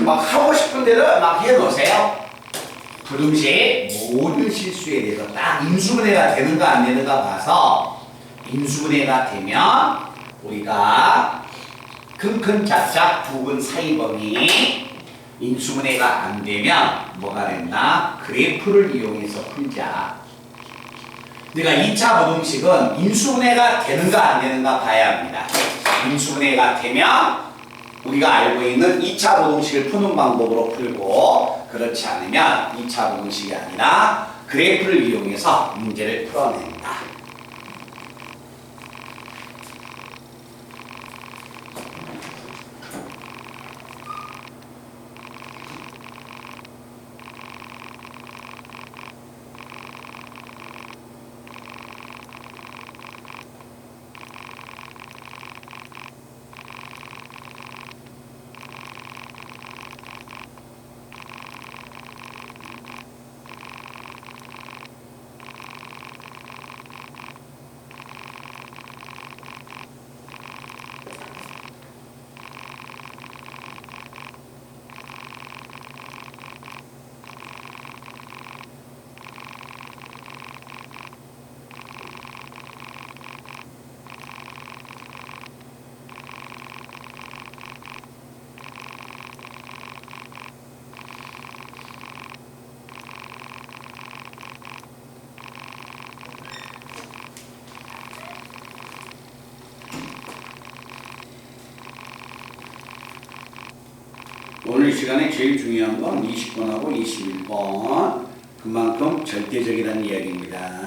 막 하고 싶은 대로 막 해놓으세요. 부등식 모든 실수에 대해서 딱 인수분해가 되는가 안 되는가 봐서 인수분해가 되면 우리가 큰 작작 부분 사이 범위 인수분해가 안 되면 뭐가 된다? 그래프를 이용해서 풀자. 그러니까 2차 부등식은 인수분해가 되는가 안 되는가 봐야 합니다. 인수분해가 되면 우리가 알고 있는 2차 부등식을 푸는 방법으로 풀고 그렇지 않으면 2차 부등식이 아니라 그래프를 이용해서 문제를 풀어낸다. 오늘 시간에 제일 중요한 건 20번하고 21번. 그만큼 절대적이라는 이야기입니다.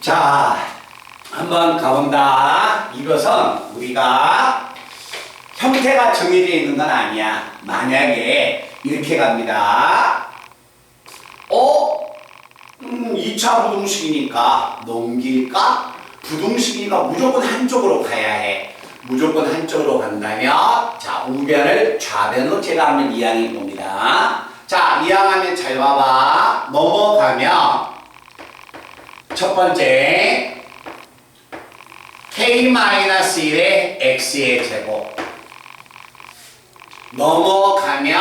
자, 한번 가본다. 이것은 우리가 형태가 정해져 있는 건 아니야. 만약에 이렇게 갑니다. 2차 부등식이니까 넘길까? 부등식이니까 무조건 한쪽으로 가야 해. 무조건 한쪽으로 간다면, 자, 우변을 좌변으로 제가 한번 이항해 봅니다. 자, 이항하면 잘 봐봐. 넘어가면 첫 번째 k-1의 x의 제곱 넘어가면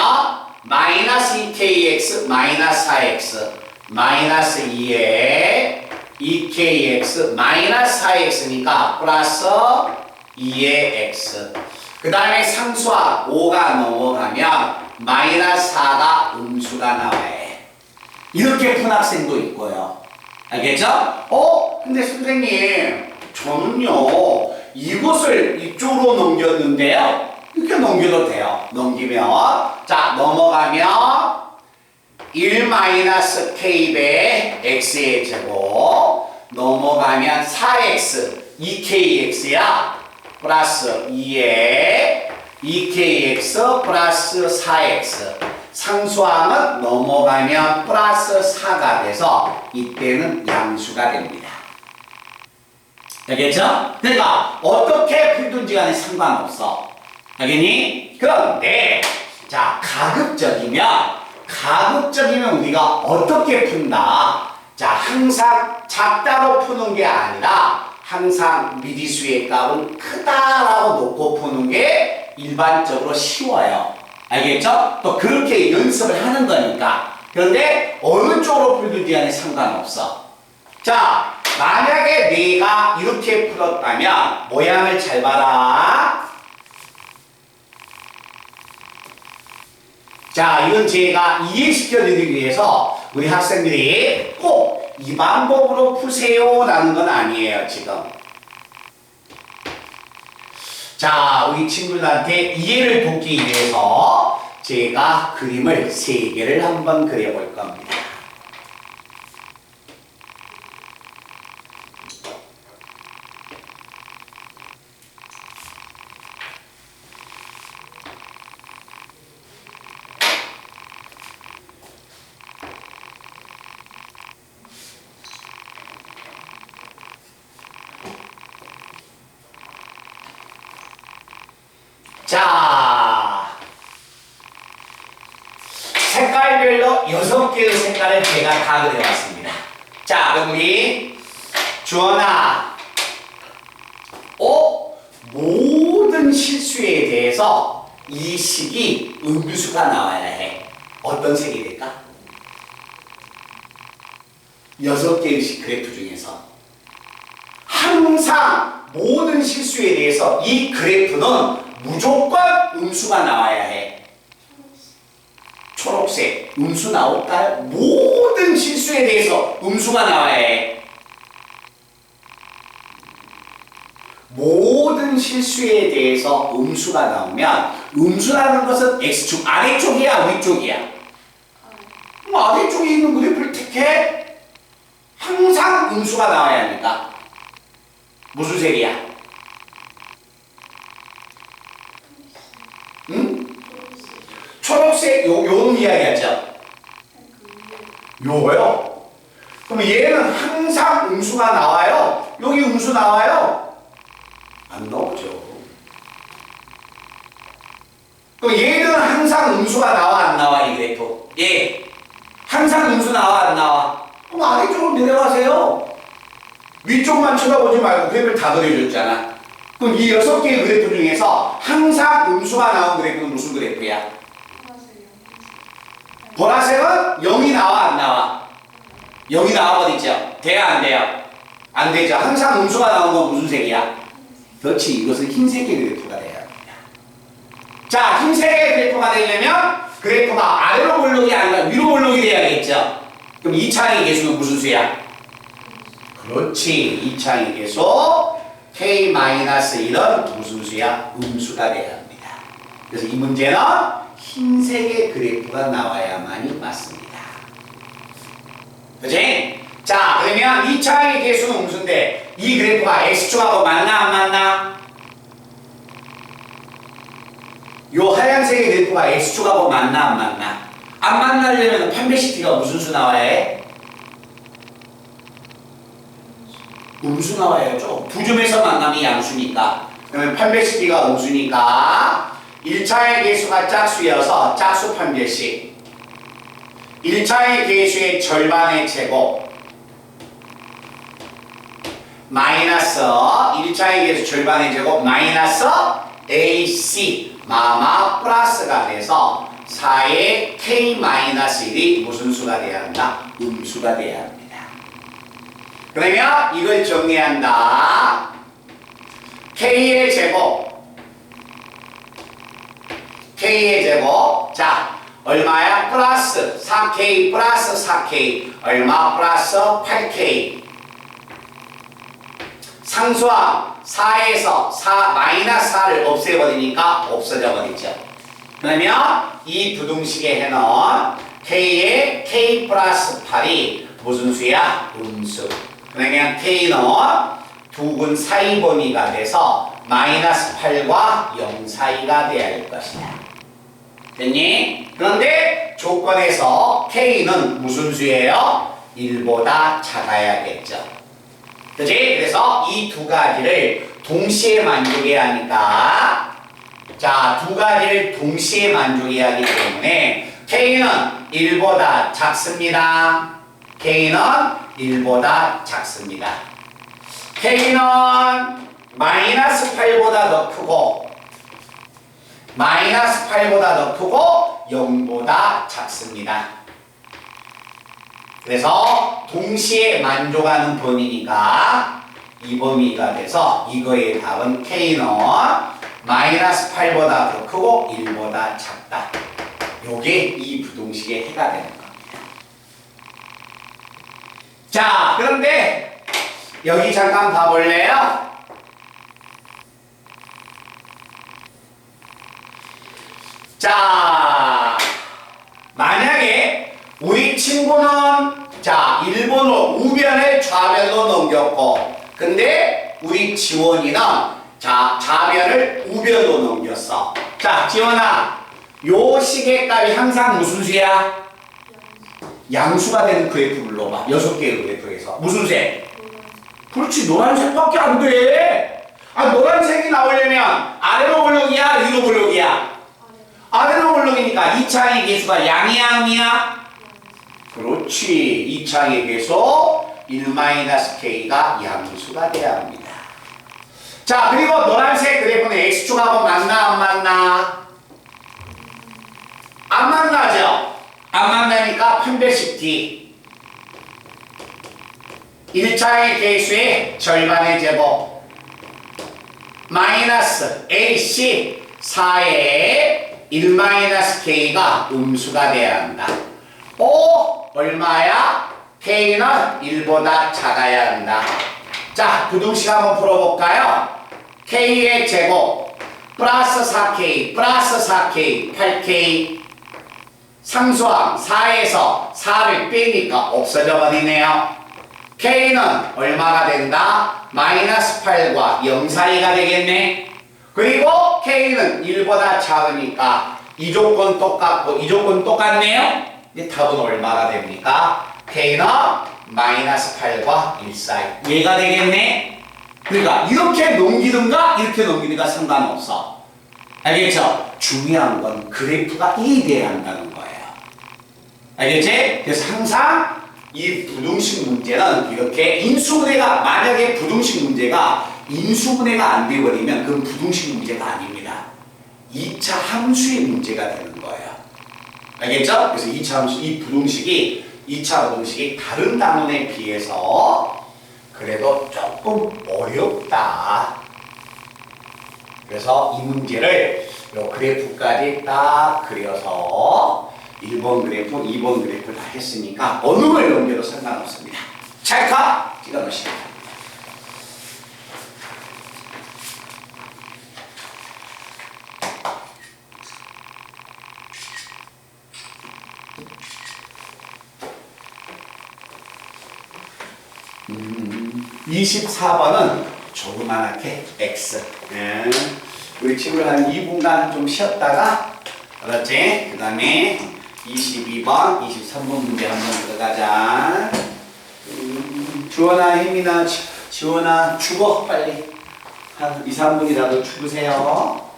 마이너스 2kx 마이너스 4x 마이너스 2의 2kx 마이너스 4x니까 플러스 2의 x 그 다음에 상수와 5가 넘어가면 마이너스 4가 음수가 나와요. 이렇게 푼 학생도 있고요. 알겠죠? 근데 선생님 저는요 이것을 이쪽으로 넘겼는데요. 이렇게 넘겨도 돼요. 넘기면 자 넘어가면 1-k배 x의 제곱 넘어가면 4x 2kx야. 플러스 2에 2kx 플러스 4x. 상수항은 넘어가면 플러스 4가 돼서 이때는 양수가 됩니다. 알겠죠? 그러니까 어떻게 풀든지 간에 상관없어. 알겠니? 그런데 자, 가급적이면 우리가 어떻게 푼다? 자, 항상 작다로 푸는 게 아니라 항상 미지수의 값은 크다라고 놓고 푸는 게 일반적으로 쉬워요. 알겠죠? 또 그렇게 연습을 하는 거니까. 그런데 어느 쪽으로 풀든지 간에 상관없어. 자, 만약에 내가 이렇게 풀었다면 모양을 잘 봐라. 자, 이건 제가 이해시켜드리기 위해서 우리 학생들이 꼭 이 방법으로 푸세요 라는 건 아니에요, 지금. 자, 우리 친구들한테 이해를 돕기 위해서 제가 그림을 3개를 한번 그려볼 겁니다. 자, 색깔별로 6개의 색깔을 제가 다 그려봤습니다. 자, 그럼 우리 주원아, 모든 실수에 대해서 이 식이 음수가 나와야 해. 어떤 색이 될까? 6개의 그래프 중에서 항상 모든 실수에 대해서 이 그래프는 무조건 음수가 나와야 해. 초록색 음수 나올까요? 모든 실수에 대해서 음수가 나와야 해. 모든 실수에 대해서 음수가 나오면 음수라는 것은 X축 아래쪽이야 위쪽이야? 아래쪽에 있는 그래프를 택해. 항상 음수가 나와야 합니다. 무슨 색이야? 응? 초록색 요런 이야기하죠? 요거요? 그럼 얘는 항상 음수가 나와요? 여기 음수 나와요? 안 나오죠. 그럼 얘는 항상 음수가 나와 안 나와 이 그래프? 예. 항상 음수 나와 안 나와? 그럼 아래쪽으로 내려가세요. 위쪽만 쳐다보지 말고 그래프를 다 그려줬잖아. 그럼 이 6개의 그래프 중에서 항상 음수가 나온 그래프는 무슨 그래프야? 보라색은 0이 나와 안 나와? 0이 나와버리죠? 돼야 안 돼요? 안 되죠. 항상 음수가 나온 건 무슨 색이야? 그렇지, 이것은 흰색의 그래프가 돼야 합니다. 자, 흰색의 그래프가 되려면 그래프가 아래로 볼록이 아니라 위로 볼록이 돼야겠죠? 그럼 2차의 계수는 무슨 수야? 그렇지, 2차의 계수 K-1은 무슨 수야? 음수가 돼야 합니다. 그래서 이 문제는 흰색의 그래프가 나와야만이 맞습니다. 그치? 자, 그러면 2차의 계수는 음수인데 이 그래프가 X축하고 맞나 안 맞나? 요 하얀색의 그래프가 X축하고 맞나 안 맞나? 안 만나려면 판별식 T가 무슨 수 나와야 해? 음수 나와야죠. 두 점에서 만남이 양수니까. 그러면 판별식 T가 음수니까 1차의 계수가 짝수여서 짝수 판별식 1차의 계수의 절반의 제곱 마이너스 1차의 계수 절반의 제곱 마이너스 AC 마마 플러스가 돼서 4의 K-1이 무슨 수가 돼야 한다? 음수가 돼야 합니다. 그러면 이걸 정리한다. K의 제곱 자 얼마야? 플러스 4K 플러스 4K 얼마? 플러스 8K 상수항 4에서 4 마이너스 4를 없애버리니까 없어져 버리죠. 그러면 이 부등식에 해놓은 K의 K 플러스 8이 무슨 수야? 음수. 그러면 K는 두근 사이 범위가 돼서 마이너스 8과 0 사이가 돼야 할 것이다. 됐니? 그런데 조건에서 K는 무슨 수예요? 1보다 작아야겠죠. 그치? 그래서 이 두 가지를 동시에 만족해야 하니까 자, 두 가지를 동시에 만족해야 하기 때문에 K는 1보다 작습니다. K는 1보다 작습니다. K는 마이너스 8보다 더 크고 마이너스 8보다 더 크고 0보다 작습니다. 그래서 동시에 만족하는 범위니까 이 범위가 돼서 이거의 답은 K는 마이너스 8보다 더 크고 1보다 작다. 요게 이 부동식의 해가 되는 겁니다. 자, 그런데 여기 잠깐 봐볼래요? 자, 만약에 우리 친구는 자, 일본어 우변을 좌변으로 넘겼고 근데 우리 지원이는 자, 좌변을 우변으로 넘겼어. 자, 지원아, 요 시계값이 항상 무슨 수야? 양수가 되는 그래프 불러봐. 6개의 그래프에서. 무슨 색? 그렇지, 노란색밖에 안 돼. 아, 노란색이 나오려면 아래로 블록이야, 위로 블록이야? 아래로 블록이니까 2차의 개수가 양이야, 음이야? 그렇지, 2차의 개수 1-k가 양수가 돼야 합니다. 자, 그리고 노란색 그래프는 x축하고 맞나 안 맞나? 안 만나죠? 안 만나니까 판별식 D 1차의 개수의 절반의 제곱 마이너스 AC 4의 1-k가 음수가 돼야 한다. 오, 얼마야? K는 1보다 작아야 한다. 자, 부등식 한번 풀어볼까요? K의 제곱 플러스 4K 플러스 4K 8K 상수항 4에서 4를 빼니까 없어져 버리네요. K는 얼마가 된다? 마이너스 8과 0 사이가 되겠네. 그리고 K는 1보다 작으니까 이 조건 똑같고 이 조건 똑같네요. 이제 답은 얼마가 됩니까? K는 마이너스 8과 1 사이. 얘가 되겠네. 그러니까 이렇게 넘기든가 이렇게 넘기든가 상관없어. 알겠죠? 중요한 건 그래프가 이해돼야 한다는 거예요. 알겠지? 그래서 항상 이 부등식 문제는 이렇게 인수분해가 만약에 부등식 문제가 인수분해가 안 되어버리면 그건 부등식 문제가 아닙니다. 2차 함수의 문제가 되는 거예요. 알겠죠? 그래서 2차 함수, 이 부등식이 2차 부등식이 다른 단원에 비해서 그래도 조금 어렵다. 그래서 이 문제를 요 그래프까지 딱 그려서 1번 그래프, 2번 그래프 다 했으니까 어느 걸 넘겨도 상관없습니다. 찰칵 찍어 놓으시면 됩니다. 음, 24번은 조그만하게 X. 우리 친구를 한 2분간 좀 쉬었다가, 그렇지? 그 다음에 22번, 23번 문제 한번 들어가자. 주원아, 혜민아, 지원아, 죽어, 빨리. 한 2, 3분이라도 죽으세요.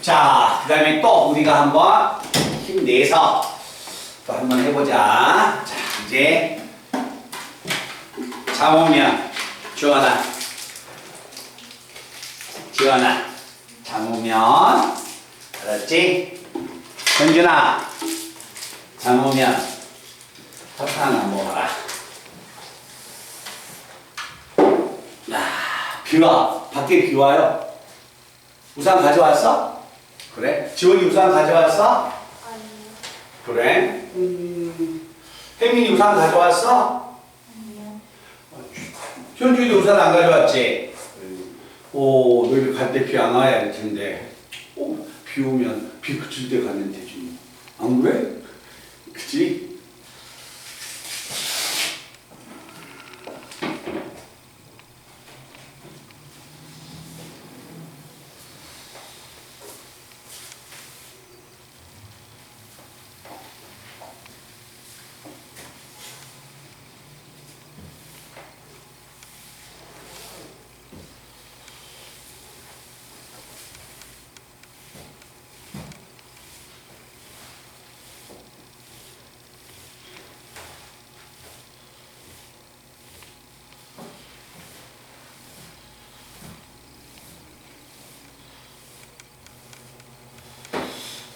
자, 그 다음에 또 우리가 한번 힘내서 또 한번 해보자. 자, 이제 잠오면 주원아, 잠오면 알았지? 현준아, 잠오면 사탕 안 먹어라. 비와. 밖에 비 와요. 우산 가져왔어? 그래? 지원이 우산 가져왔어? 아니요. 그래? 혜민이 우산 가져왔어? 아니요. 현준이도 우산 안 가져왔지? 오, 너희들 갈 때 비 안 와야 할 텐데. 오, 비 오면 비 그칠 때 가면 되지. 안 그래? 그치?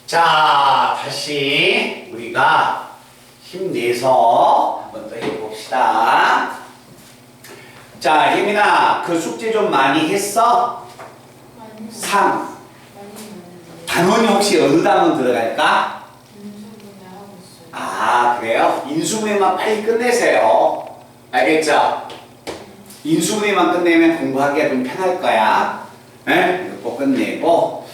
자, 다시 우리가 힘내서 한번 더 해봅시다. 자, 혜민아, 그 숙제 좀 많이 했어? 아니요. 3. 많이 했는데 단원이 혹시 어느 단원 들어갈까? 인수분해 하고 있어요. 아, 그래요? 인수분해만 빨리 끝내세요. 알겠죠? 인수분해만 끝내면 공부하기가 좀 편할 거야. 네? 이거 꼭 끝내고.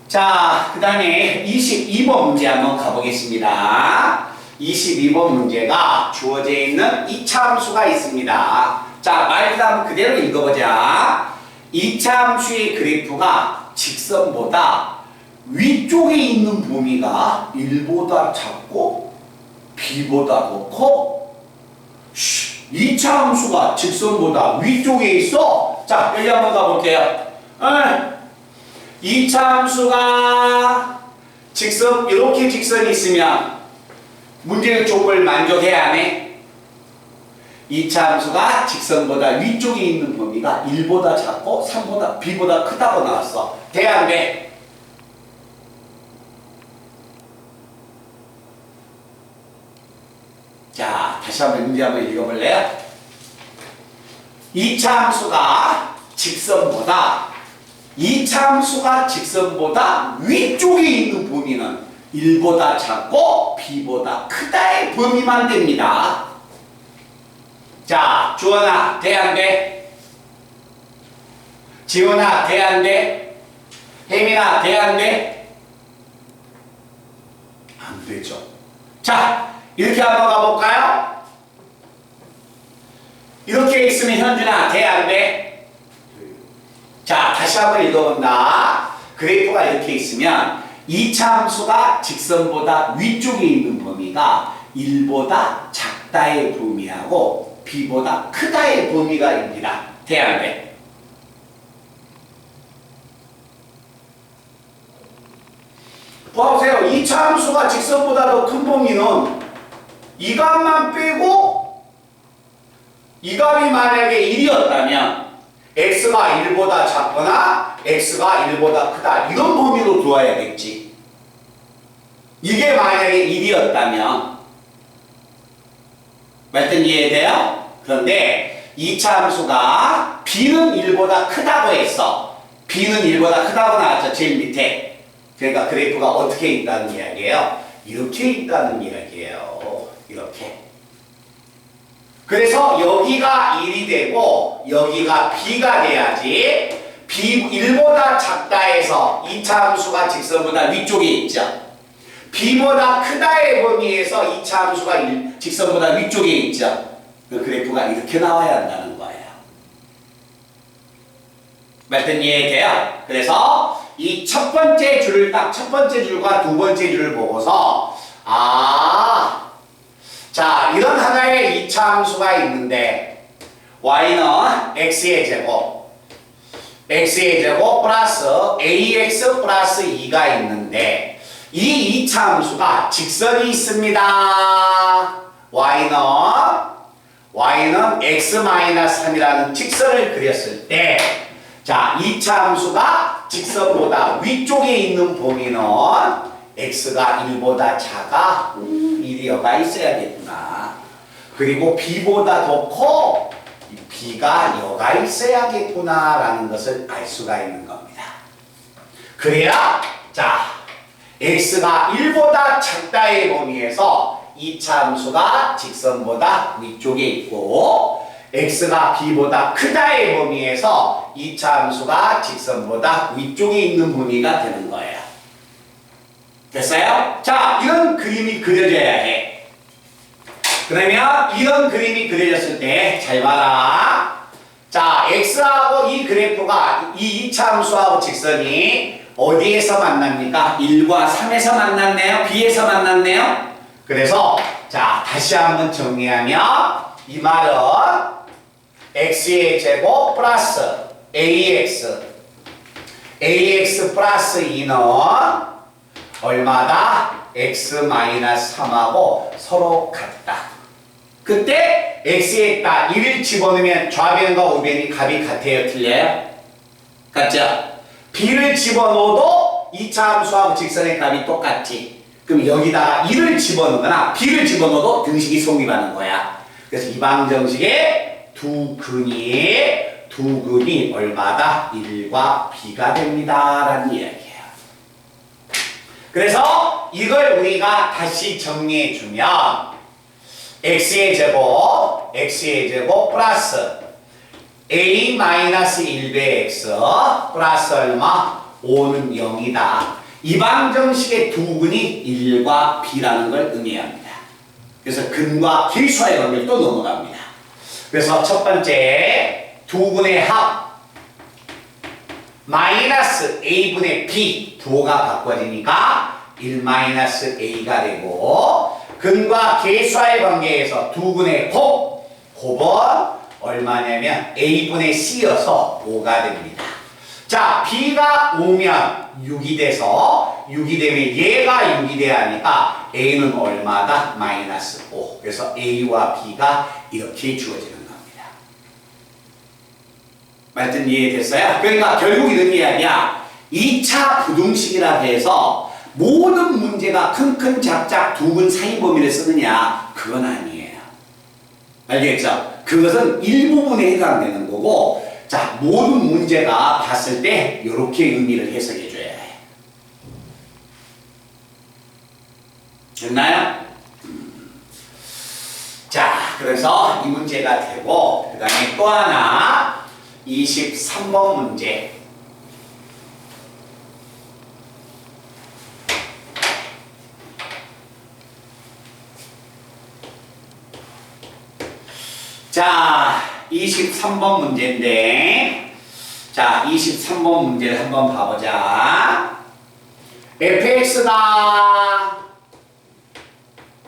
자, 그 다음에 22번 문제 한번 가보겠습니다. 22번 문제가 주어져 있는 이차함수가 있습니다. 자, 말그다음 그대로 읽어보자. 이차함수의 그래프가 직선보다 위쪽에 있는 범위가 1보다 작고 b보다 더 커. 이차함수가 직선보다 위쪽에 있어. 자, 여기 한번 가볼게요. 이차함수가 직선, 이렇게 직선이 있으면 문제의 족을 만족해야 하네. 이차함수가 직선보다 위쪽에 있는 범위가 1보다 작고 3보다 b보다 크다고 나왔어. 돼, 안 돼? 자, 다시 한번 문제 한번 읽어볼래요? 이차함수가 직선보다 위쪽에 있는 범위는 1보다 작고 b보다 크다의 범위만 됩니다. 자, 주원아, 돼, 안 돼? 지원아, 돼, 안 돼? 혜민아, 돼, 안 돼? 안 되죠. 자, 이렇게 한번 가볼까요? 이렇게 있으면 현준아, 돼, 안 돼? 자, 다시 한번 읽어본다. 그래프가 이렇게 있으면 이차함수가 직선보다 위쪽에 있는 범위가 1보다 작다의 범위하고 b보다 크다의 범위가 입니다. 돼, 안 돼? 보세요. 이차함수가 직선보다 더 큰 범위는 이 값만 빼고 이 값이 만약에 1이었다면 x가 1보다 작거나 x가 1보다 크다 이런 범위로 두어야겠지. 이게 만약에 1이었다면 말든 이해돼요? 그런데 이차함수가 b는 1보다 크다고 했어. b는 1보다 크다고 나왔죠. 제일 밑에. 그러니까 그래프가 어떻게 있다는 이야기예요? 이렇게 있다는 이야기예요. 이렇게. 그래서 여기가 1이 되고 여기가 b가 돼야지. b 1보다 작다 해서 이차함수가 직선보다 위쪽에 있죠. b보다 크다의 범위에서 이차함수가 직선보다 위쪽에 있죠. 그 그래프가 이렇게 나와야 한다는 거예요. 말든 이해돼요? 그래서 이 첫 번째 줄을 딱 첫 번째 줄과 두 번째 줄을 보고서 자, 이런 하나의 이차함수가 있는데 y는 x의 제곱 x의 제곱 플러스 ax 플러스 2가 있는데 이 2차 함수가 직선이 있습니다. y는 x-3이라는 직선을 그렸을 때 자, 2차 함수가 직선보다 위쪽에 있는 범위는 x가 1보다 작아. 1이 여가 있어야겠구나. 그리고 b보다 더 커. b가 여가 있어야겠구나 라는 것을 알 수가 있는 겁니다. 그래야 자 x가 1보다 작다의 범위에서 2차 함수가 직선보다 위쪽에 있고 x가 b보다 크다의 범위에서 2차 함수가 직선보다 위쪽에 있는 범위가 되는 거예요. 됐어요? 자, 이런 그림이 그려져야 해. 그러면 이런 그림이 그려졌을 때 잘 봐라. 자, x하고 이 그래프가 이 2차 함수하고 직선이 어디에서 만납니까? 1과 3에서 만났네요? B에서 만났네요? 그래서 자, 다시 한번 정리하면 이 말은 x의 제곱 플러스 ax 플러스 2는 얼마다? x-3하고 서로 같다. 그때 x에다 1을 집어넣으면 좌변과 우변이 값이 같아요? 틀려요? 같죠? b를 집어넣어도 2차 함수하고 직선의 값이 똑같지. 그럼 여기다가 1을 집어넣거나 b를 집어넣어도 등식이 성립하는 거야. 그래서 이 방정식의 두 근이 얼마다? 1과 b가 됩니다 라는 이야기예요. 그래서 이걸 우리가 다시 정리해주면 x의 제곱 플러스 a-1배 x 플러스 얼마? 5는 0이다. 이 방정식의 두 근이 1과 b라는 걸 의미합니다. 그래서 근과 계수의 관계를 또 넘어갑니다. 그래서 첫 번째 두 근의 합 마이너스 a분의 b 부호가 바꿔지니까 1-a가 되고 근과 계수의 관계에서 두 근의 곱은 얼마냐면 a분의 c여서 5가 됩니다. 자, b가 5면 6이 돼서 6이 되면 얘가 6이 돼야 하니까 a는 얼마다? -5. 그래서 a와 b가 이렇게 주어지는 겁니다. 말씀 이해됐어요? 그러니까 결국 이런 이야기야. 2차 부등식이라 해서 모든 문제가 큰큰 작작 두 근 사이 범위를 쓰느냐? 그건 아니에요. 알겠죠? 그것은 일부분에 해당되는 거고 자, 모든 문제가 봤을 때 이렇게 의미를 해석해 줘야 해. 됐나요? 자, 그래서 이 문제가 되고 그 다음에 또 하나 23번 문제. 자, 23번 문제인데 자, 23번 문제를 한번 봐보자.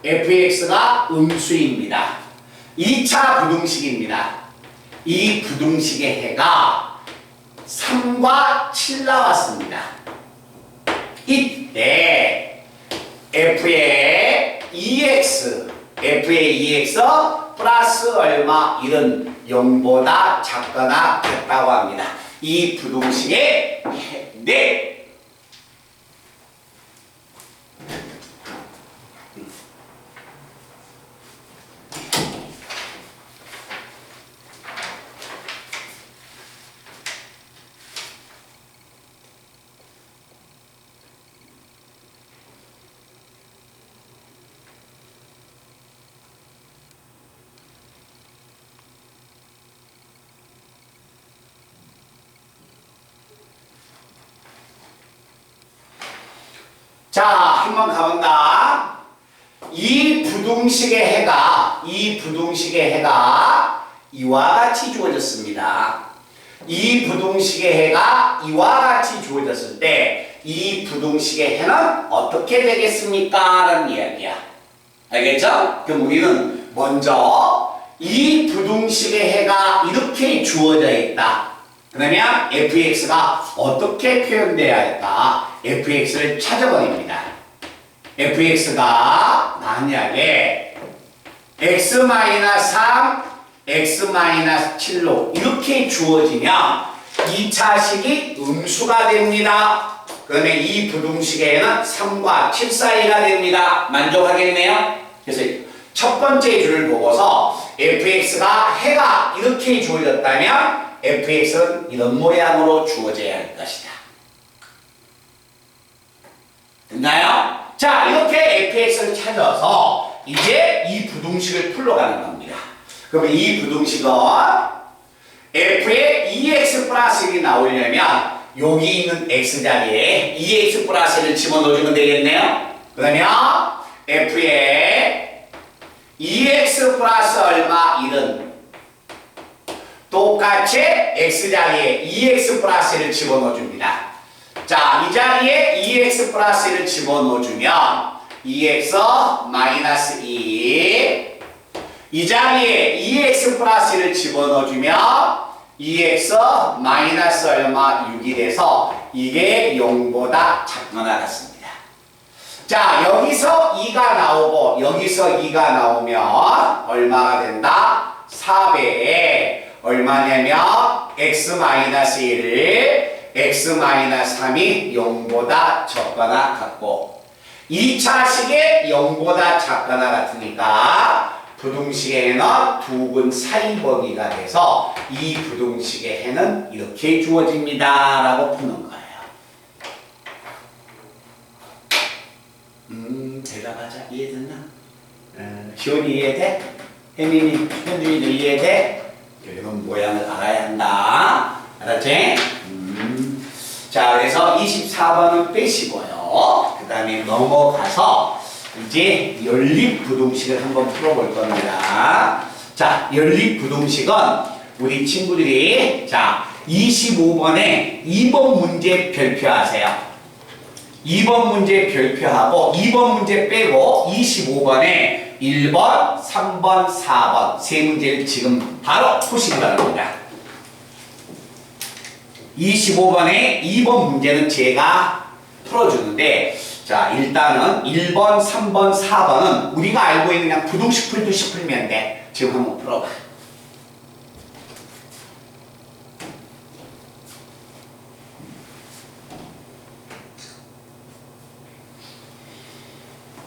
fx가 음수입니다. 2차 부등식입니다. 이 부등식의 해가 3과 7 나왔습니다. 이때 f의 2x 플러스 얼마 이런 0보다 작거나 같다고 합니다. 이 부등식의 해인데 자, 한번 가본다. 이 부등식의 해가 이와 같이 주어졌습니다. 이 부등식의 해가 이와 같이 주어졌을 때 이 부등식의 해는 어떻게 되겠습니까? 라는 이야기야. 알겠죠? 그럼 우리는 먼저 이 부등식의 해가 이렇게 주어져 있다. 그러면 fx가 어떻게 표현돼야 할까? fx를 찾아버립니다. fx가 만약에 x-3, x-7로 이렇게 주어지면 2차식이 음수가 됩니다. 그러면 이 부등식에는 3과 7 사이가 됩니다. 만족하겠네요? 그래서 첫 번째 줄을 보고서 fx가 해가 이렇게 주어졌다면 fx는 이런 모양으로 주어져야 할 것이다. 됐나요? 자, 이렇게 fx를 찾아서 이제 이 부등식을 풀러가는 겁니다. 그러면 이 부등식은 f의 2x 플러스 1이 나오려면 여기 있는 x자리에 2x 플러스 1을 집어넣어주면 되겠네요. 그러면 f의 2x 플러스 얼마 1은 똑같이 x자리에 2x 플러스 1을 집어넣어줍니다. 자, 이 자리에 2x 플러스 1을 집어넣어주면 2x 마이너스 2, 이 자리에 2x 플러스 1을 집어넣어주면 2x 마이너스 얼마 6이 돼서 이게 0보다 작거나 같습니다. 자, 여기서 2가 나오고 여기서 2가 나오면 얼마가 된다? 4배에 얼마냐면 x 마이너스 1을 x 마이너스 3이 0보다 적거나 같고 2차식에 0보다 작거나 같으니까 부등식에는 두근 사이 범위가 돼서 이 부등식의 해는 이렇게 주어집니다 라고 푸는 거예요. 대답하자. 이해됐나? 시온이 이해돼? 혜민이, 현주이도 이해돼? 이런 모양을 알아야 한다. 알았지? 자, 그래서 24번은 빼시고요. 그 다음에 넘어가서 이제 연립부등식을 한번 풀어볼 겁니다. 자, 연립부등식은 우리 친구들이 자 25번에 2번 문제 별표하세요. 2번 문제 별표하고 2번 문제 빼고 25번에 1번, 3번, 4번 세 문제를 지금 바로 푸시기 바랍니다. 25번에 2번 문제는 제가 풀어주는데 자, 일단은 1번, 3번, 4번은 우리가 알고 있는 그냥 부등식 풀듯이 풀면 돼. 지금 한번 풀어봐.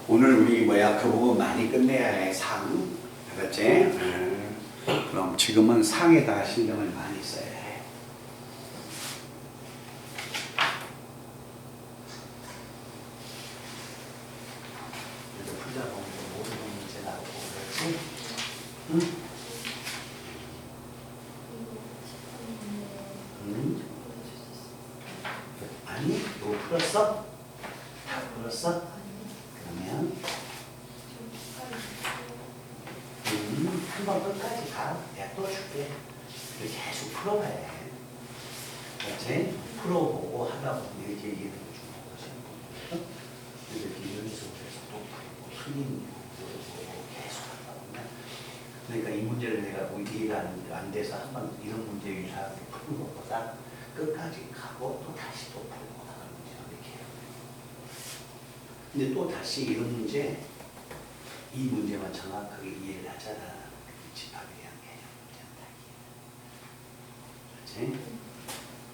오늘 우리 뭐야 그 부분 많이 끝내야 해. 상. 알았지? 그럼 지금은 상에다가 신경을 많이 써야 해. 아니, 뭐 풀었어? 다 풀었어? 그러면 한번 끝까지 가. 내가 또 줄게. 이렇게 계속 풀어봐야 해. 그렇지? 풀어보고 하다 보면 이렇게 이해를 주는 거지. 이렇게 연습해서 또 풀고 틀린 계속 하다 보면 그러니까 이 문제를 내가 이해가 안 돼서 한번 이런 문제 유사하게 푸는 것보다 끝까지 가고 또 다시 또 풀고 하는 문제 이렇게 해요. 근데 또 다시 이런 문제 이 문제만 정확하게 이해를 하잖아. 집합에 대한 개념 문제는 다 이해. 그렇지?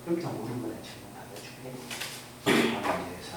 그럼 다 모든 거에 질문 받아줄게. 다음 문제에서.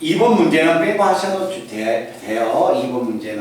2번 문제는 빼고 하셔도 돼요. 2번 문제는.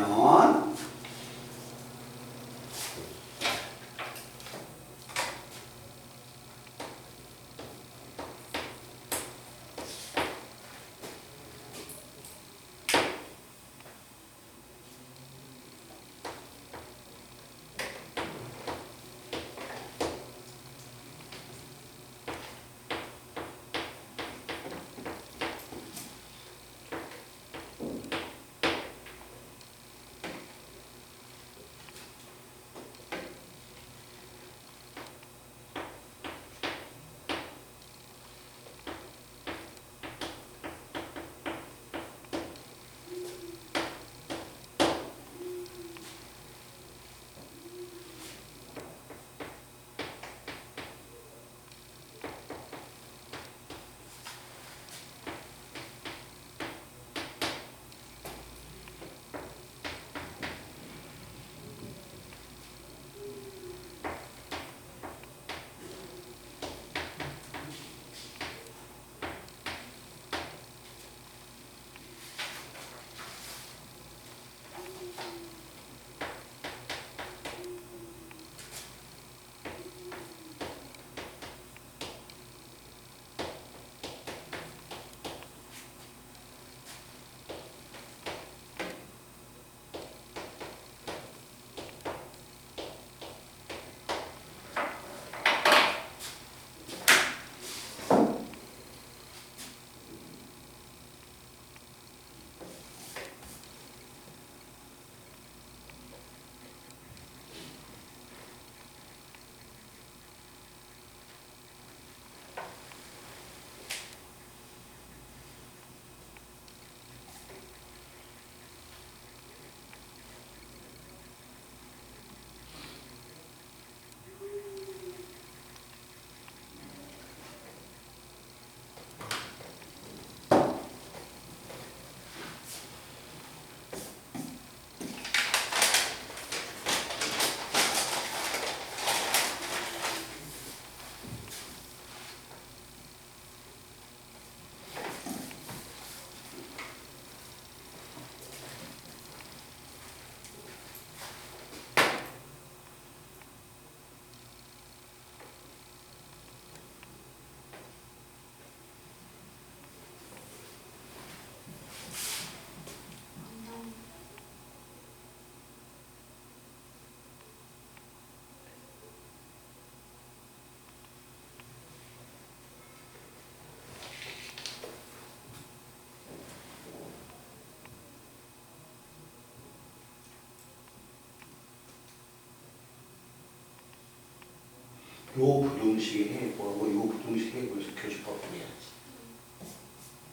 요 부등식 해보고 요 부등식 해보면서 교집합 구해야지.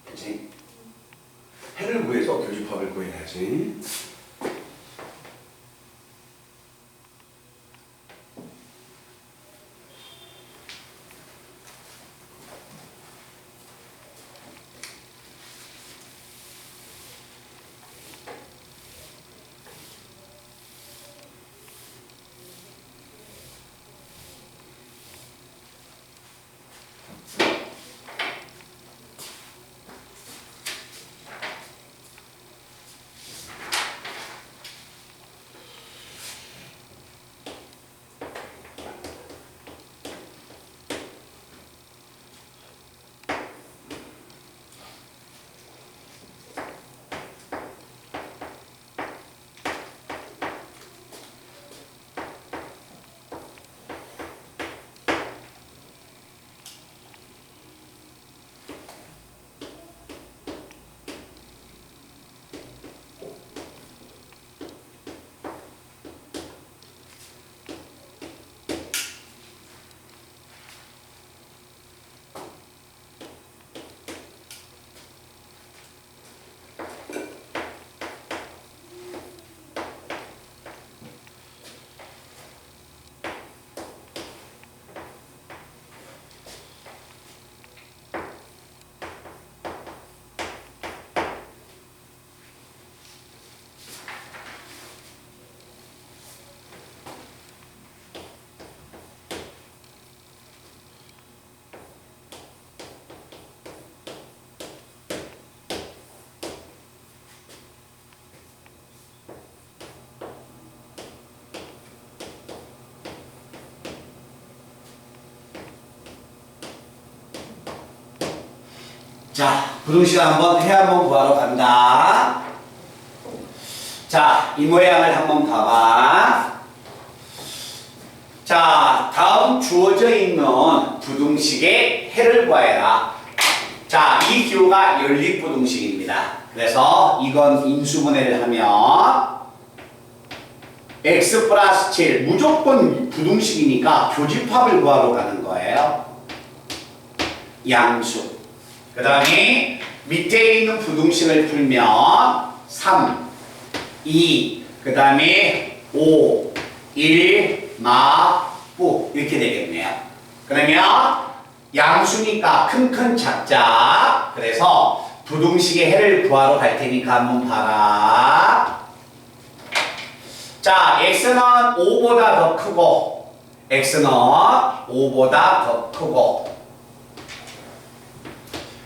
그치? 해를 구해서 교집합을 구해야지. 자, 부등식 한번 해 한번 구하러 간다. 자, 이 모양을 한번 봐봐. 자, 다음 주어져 있는 부등식의 해를 구해라. 자, 이 기호가 연립부등식입니다. 그래서 이건 인수분해를 하면 x 플러스 7 무조건 부등식이니까 교집합을 구하러 가는 거예요. 양수. 그 다음에 밑에 있는 부등식을 풀면 3, 2, 그 다음에 5, 1, 마, 9 이렇게 되겠네요. 그러면 양수니까 큰큰 작자. 그래서 부등식의 해를 구하러 갈 테니까 한번 봐라. 자, x는 5보다 더 크고 x는 5보다 더 크고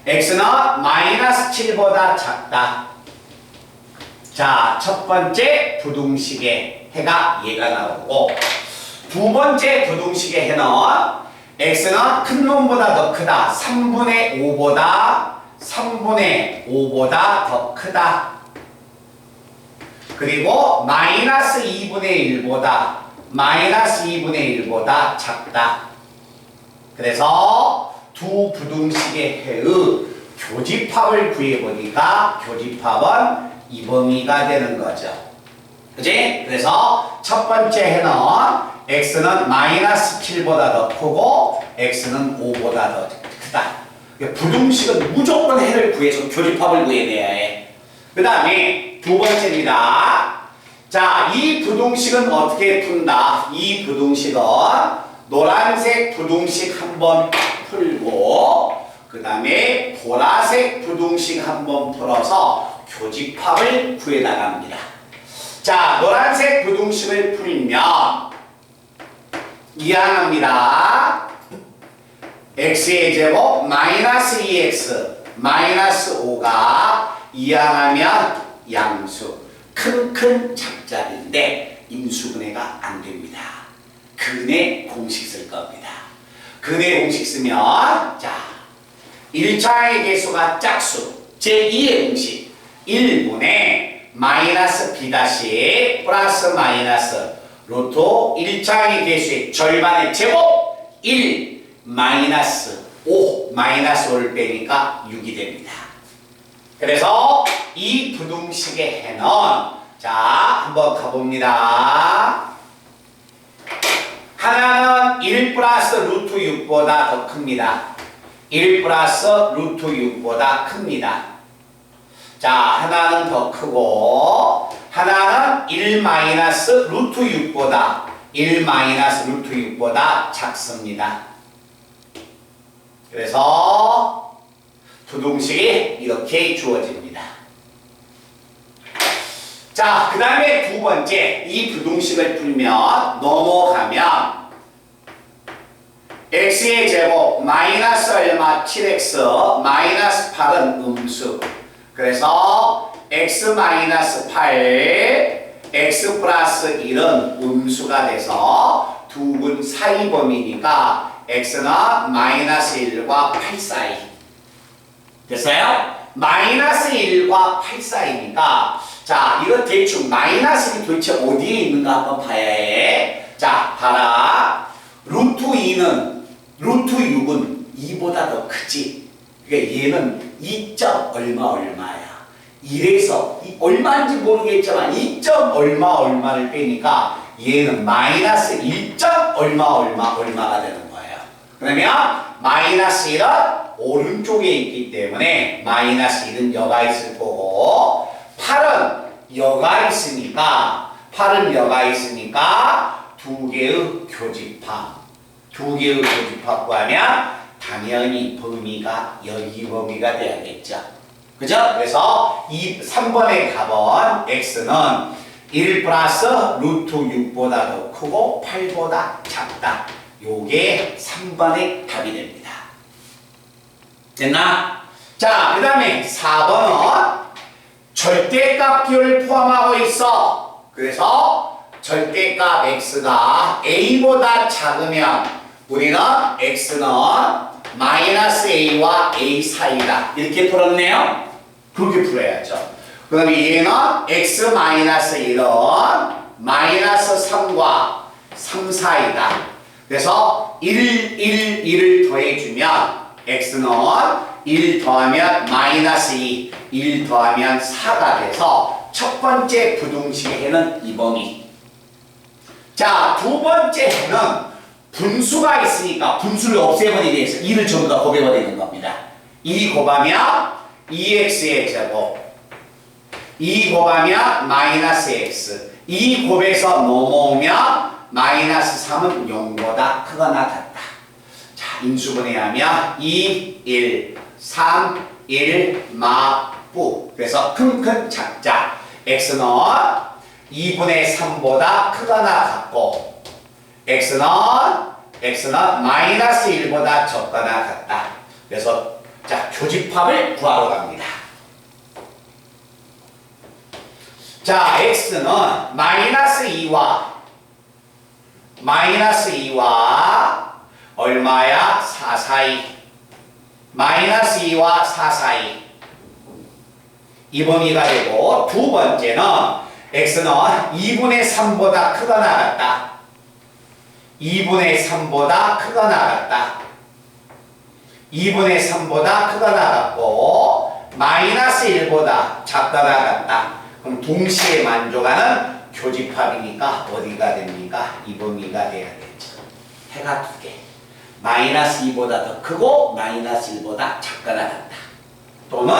x는 마이너스 7보다 작다. 자, 첫 번째 부등식의 해가 얘가 나오고 두 번째 부등식의 해는 x는 큰 놈보다 더 크다. 3분의 5보다 더 크다. 그리고 마이너스 2분의 1보다 작다. 그래서 두 부등식의 해의 교집합을 구해보니까 교집합은 이 범위가 되는 거죠. 그지? 그래서 첫 번째 해는 x는 마이너스 7보다 더 크고 x는 5보다 더 크다. 부등식은 무조건 해를 구해서 교집합을 구해내야 해. 그 다음에 두 번째입니다. 자, 이 부등식은 어떻게 푼다? 이 부등식은 노란색 부등식 한번 풀고 그 다음에 보라색 부등식 한번 풀어서 교집합을 구해나갑니다. 자, 노란색 부등식을 풀면 이항합니다. x의 제곱 마이너스 2x 마이너스 5가 이항하면 양수 큰큰 작자리인데 인수분해가 안 됩니다. 근의 공식 쓸 겁니다. 근의 공식 쓰면 자 1차의 개수가 짝수 제2의 공식 1분의 마이너스 b 다시 플러스 마이너스 루트 1차의 개수의 절반의 제곱 1 마이너스 5 마이너스 5를 빼니까 6이 됩니다. 그래서 이 부등식의 해는 자 한번 가봅니다. 하나는 1 플러스 루트 6보다 더 큽니다. 1 플러스 루트 6보다 큽니다. 자, 하나는 더 크고 하나는 1 마이너스 루트 6보다 1 마이너스 루트 6보다 작습니다. 그래서 부등식이 이렇게 주어집니다. 자, 그 다음에 두 번째 이 부등식을 풀면 넘어가면 x의 제곱 마이너스 얼마 7x 마이너스 8은 음수. 그래서 x 마이너스 8 x 플러스 1은 음수가 돼서 두 분 사이 범위니까 x는 마이너스 1과 8 사이. 됐어요? 마이너스 1과 8 사이니까 자, 이거 대충 마이너스 1이 도대체 어디에 있는가 한번 봐야 해. 자, 봐라. 루트 2는 루트 6은 2보다 더 크지. 그러니까 얘는 2. 얼마야. 1에서 얼마인지 모르겠지만 2. 얼마를 빼니까 얘는 마이너스 1. 얼마가 되는 거예요. 그러면 마이너스 1은 오른쪽에 있기 때문에 마이너스 1은 여가 있을 거고 8은 여가 있으니까 두 개의 교집합 구하면 당연히 범위가 여기 범위가 돼야겠죠. 그죠? 그래서 이 3번의 답은 x는 1 플러스 루트 6보다 더 크고 8보다 작다. 요게 3번의 답이 됩니다. 됐나? 자, 그 다음에 4번은 절대값 기호를 포함하고 있어. 그래서 절대값 x가 a보다 작으면 우리는 x는 마이너스 a와 a 사이다. 이렇게 풀었네요. 그렇게 풀어야죠. 그 다음에 얘는 x 마이너스 1은 마이너스 3과 3 사이다. 그래서 1, 1을 더해주면 x는 1 더하면 마이너스 2, 1 더하면 4가 돼서 첫 번째 부등식의 해는 이 범위. 자, 두 번째 해는 분수가 있으니까 분수를 없애버리기 위해서 2를 전부 다 곱해버리는 겁니다. 2 곱하면 2x의 제곱, 2 곱하면 마이너스 x, 2 곱해서 넘어오면 마이너스 3은 0보다 크거나 같다. 자, 인수분해하면 2, 1, 3, 1, 마뿌. 그래서 큰 작자 x는 2분의 3보다 크거나 같고 x는 마이너스 1보다 적거나 같다. 그래서 자, 교집합을 구하러 갑니다. 자, x는 마이너스 2와 얼마야? 4 사이. 마이너스 2와 4 사이. 이 범위가 되고, 두 번째는 x는 2분의 3보다 크거나 같다. 2분의 3보다 크거나 같다. 2분의 3보다 크거나 같고 마이너스 1보다 작거나 같다. 그럼 동시에 만족하는 교집합이니까 어디가 됩니까? 이 범위가 돼야 되죠. 해가 두 개. 마이너스 2보다 더 크고 마이너스 1보다 작거나 같다. 또는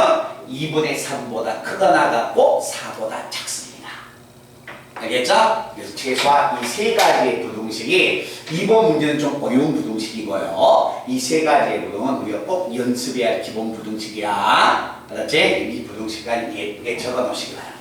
2분의 3보다 크거나 같고 4보다 작습니다. 알겠죠? 그래서 최소한 이 세 가지의 부등식이 이번 문제는 좀 어려운 부등식이고요. 이 세 가지의 부등은 우리가 꼭 연습해야 할 기본 부등식이야. 알았지? 이 부등식을 예쁘게 적어 놓으시기 바랍니다.